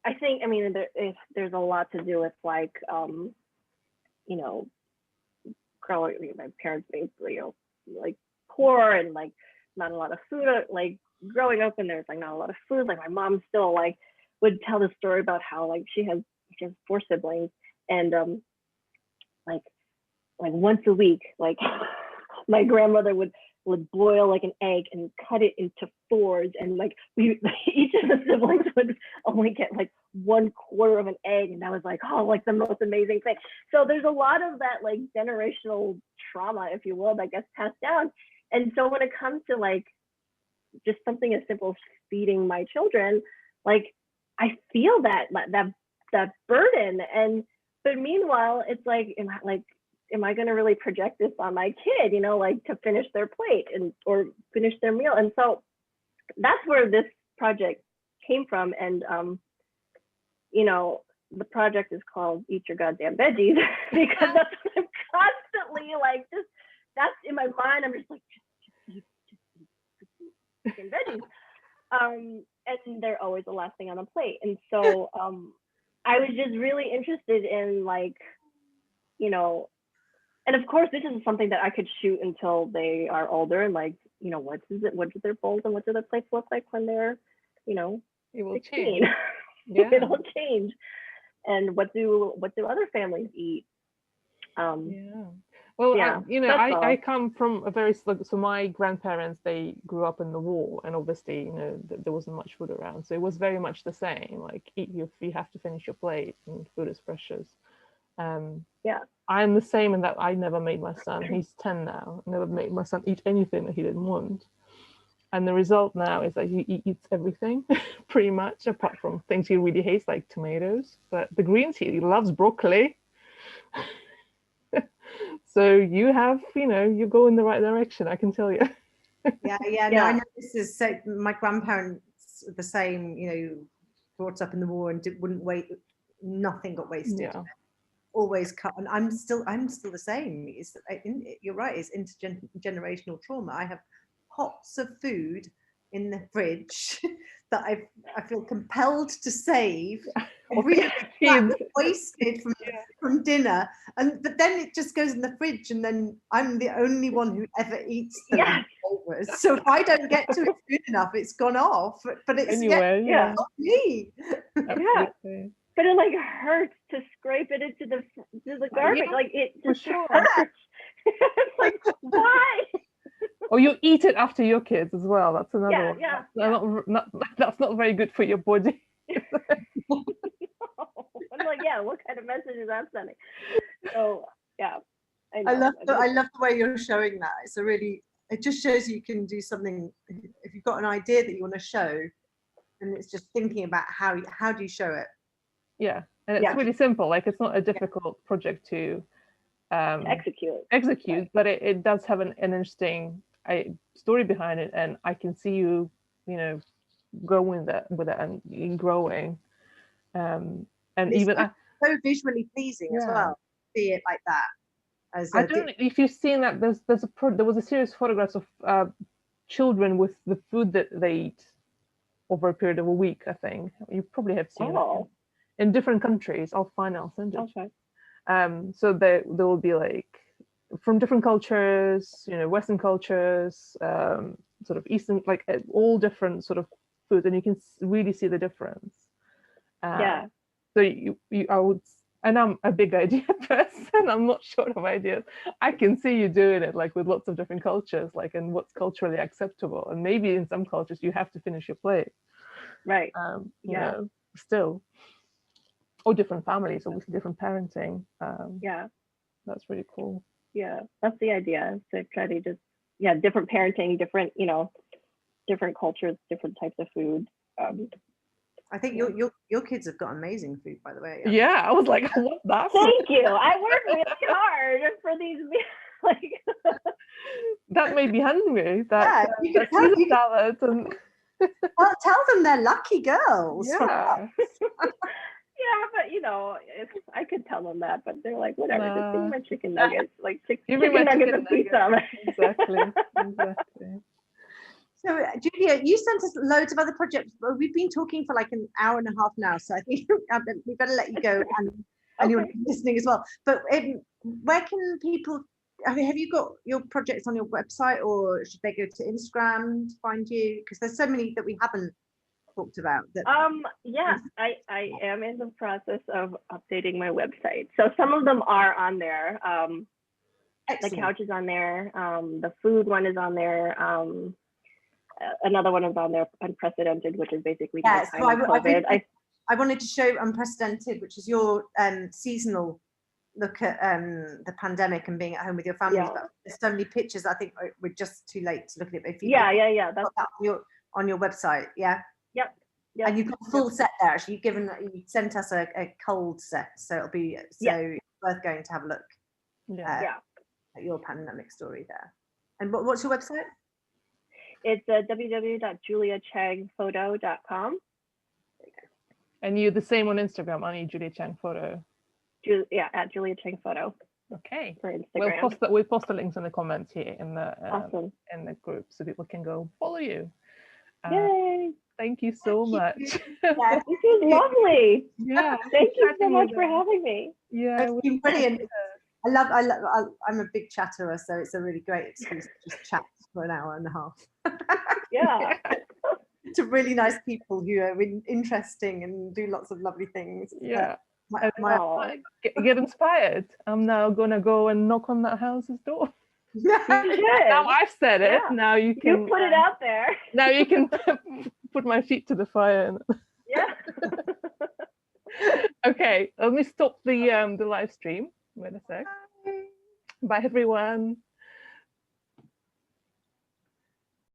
[SPEAKER 3] I think there's a lot to do with like growing, my parents made like poor and like not a lot of food, like growing up, and there's like not a lot of food. Like my mom still like would tell the story about how like she has 4 siblings, and like once a week, like my grandmother would boil like an egg and cut it into 4s, and like each of the siblings would only get like 1/4 of an egg, and that was like like the most amazing thing. So there's a lot of that like generational trauma, if you will, that gets passed down. And so when it comes to like just something as simple as feeding my children, like I feel that burden. But meanwhile, it's like am I going to really project this on my kid, like to finish their plate or finish their meal? And so that's where this project came from. And, the project is called Eat Your Goddamn Veggies, because that's what I'm constantly like, that's in my mind. I'm just like, just eat veggies. And they're always the last thing on the plate. And so I was just really interested in like, and of course, this is something that I could shoot until they are older, and like, what do their bowls and what do their plates look like when they're,
[SPEAKER 2] it will
[SPEAKER 3] 16?
[SPEAKER 2] change. Yeah.
[SPEAKER 3] It'll change. And what do other families eat?
[SPEAKER 2] Well, I come from a very, so my grandparents, they grew up in the war, and obviously, there wasn't much food around. So it was very much the same, like you have to finish your plate, and food is precious. I'm the same in that I never made my son, he's 10 now, never made my son eat anything that he didn't want. And the result now is that he eats everything, pretty much, apart from things he really hates, like tomatoes. But the greens, he loves broccoli. So you have, you go in the right direction, I can tell you.
[SPEAKER 1] No, I know this is so. My grandparents the same, brought up in the war and wouldn't wait. Nothing got wasted.
[SPEAKER 2] Yeah.
[SPEAKER 1] Always cut, and I'm still the same. You're right. It's intergenerational trauma. I have pots of food in the fridge that I feel compelled to save. Wasted from dinner, but then it just goes in the fridge, and then I'm the only one who ever eats the leftovers. So if I don't get to it soon enough, it's gone off. But it's
[SPEAKER 2] anyway,
[SPEAKER 1] not me.
[SPEAKER 2] Absolutely.
[SPEAKER 3] but it like hurts to scrape it into the garbage.
[SPEAKER 2] Yeah,
[SPEAKER 3] like it
[SPEAKER 2] for
[SPEAKER 3] just
[SPEAKER 2] sure.
[SPEAKER 3] hurts. It's like, why?
[SPEAKER 2] Or you eat it after your kids as well. That's another one.
[SPEAKER 3] Yeah.
[SPEAKER 2] That's not very good for your body.
[SPEAKER 3] I'm like, yeah, what kind of message is that sending? So yeah,
[SPEAKER 1] I love the way you're showing that. It's a really, it just shows you can do something if you've got an idea that you want to show, and it's just thinking about how do you show it.
[SPEAKER 2] Yeah, and it's really simple. Like it's not a difficult project to
[SPEAKER 3] execute,
[SPEAKER 2] right. But it does have an interesting story behind it, and I can see you going with it and growing, and it's even
[SPEAKER 1] so visually pleasing as well. See it like that.
[SPEAKER 2] I don't know if you've seen that. There was a series of photographs of children with the food that they eat over a period of a week. I think you probably have seen it in different countries. I'll send it.
[SPEAKER 3] Okay.
[SPEAKER 2] So there will be like from different cultures, Western cultures, sort of Eastern, like all different sort of foods, and you can really see the difference. So I would. And I'm a big idea person. I'm not short of ideas. I can see you doing it like with lots of different cultures, like and what's culturally acceptable. And maybe in some cultures you have to finish your plate.
[SPEAKER 3] Right.
[SPEAKER 2] You know, still. Or different families, obviously different parenting. That's really cool.
[SPEAKER 3] Yeah, that's the idea. To try to just different parenting, different, different cultures, different types of food.
[SPEAKER 1] I think your kids have got amazing food, by the way.
[SPEAKER 2] Yeah, I was like, what that?
[SPEAKER 3] Thank you. I worked really hard for these meals.
[SPEAKER 2] That made me hungry. That Caesar salad and.
[SPEAKER 1] Well, tell them they're lucky girls.
[SPEAKER 2] Yeah.
[SPEAKER 3] Yeah, but I could tell them that, but they're like, whatever. Just give me my chicken nuggets, like chicken nuggets and pizza.
[SPEAKER 2] Exactly.
[SPEAKER 1] So, Julia, you sent us loads of other projects. We've been talking for like an hour and a half now, so I think we better let you go and you're listening as well. But where can people? Have you got your projects on your website, or should they go to Instagram to find you? Because there's so many that we haven't talked about.
[SPEAKER 3] I am in the process of updating my website. So some of them are on there. The couch is on there. The food one is on there. Another one is on there, Unprecedented, which is basically
[SPEAKER 1] I wanted to show Unprecedented, which is your seasonal look at the pandemic and being at home with your families. But there's so many pictures. I think we're just too late to look at it. But if you
[SPEAKER 3] that's
[SPEAKER 1] that on your website.
[SPEAKER 3] Yep.
[SPEAKER 1] And you've got a full set there. Actually, you sent us a cold set, so it'll be worth going to have a look. At your pandemic story there. And what's your website?
[SPEAKER 3] It's www.juliachangphoto.com.
[SPEAKER 2] And you're the same on Instagram, aren't you, Julia Chang Photo?
[SPEAKER 3] At Julia Chang Photo.
[SPEAKER 2] Okay.
[SPEAKER 3] For Instagram.
[SPEAKER 2] We'll post the links in the comments here in the group so people can go follow you.
[SPEAKER 3] Yay!
[SPEAKER 2] Thank you so much.
[SPEAKER 3] This was lovely.
[SPEAKER 2] Yeah.
[SPEAKER 3] Thank you so much for having me.
[SPEAKER 2] Yeah.
[SPEAKER 1] It's been brilliant. I'm a big chatterer, so it's a really great excuse to just chat for an hour and a half. To really nice people who are interesting and do lots of lovely things.
[SPEAKER 2] Yeah. Get inspired. I'm now gonna go and knock on that house's door. Now I've said it. Now you can
[SPEAKER 3] put it out there.
[SPEAKER 2] Now you can put my feet to the fire. Okay, let me stop the live stream. Wait a sec. Bye everyone.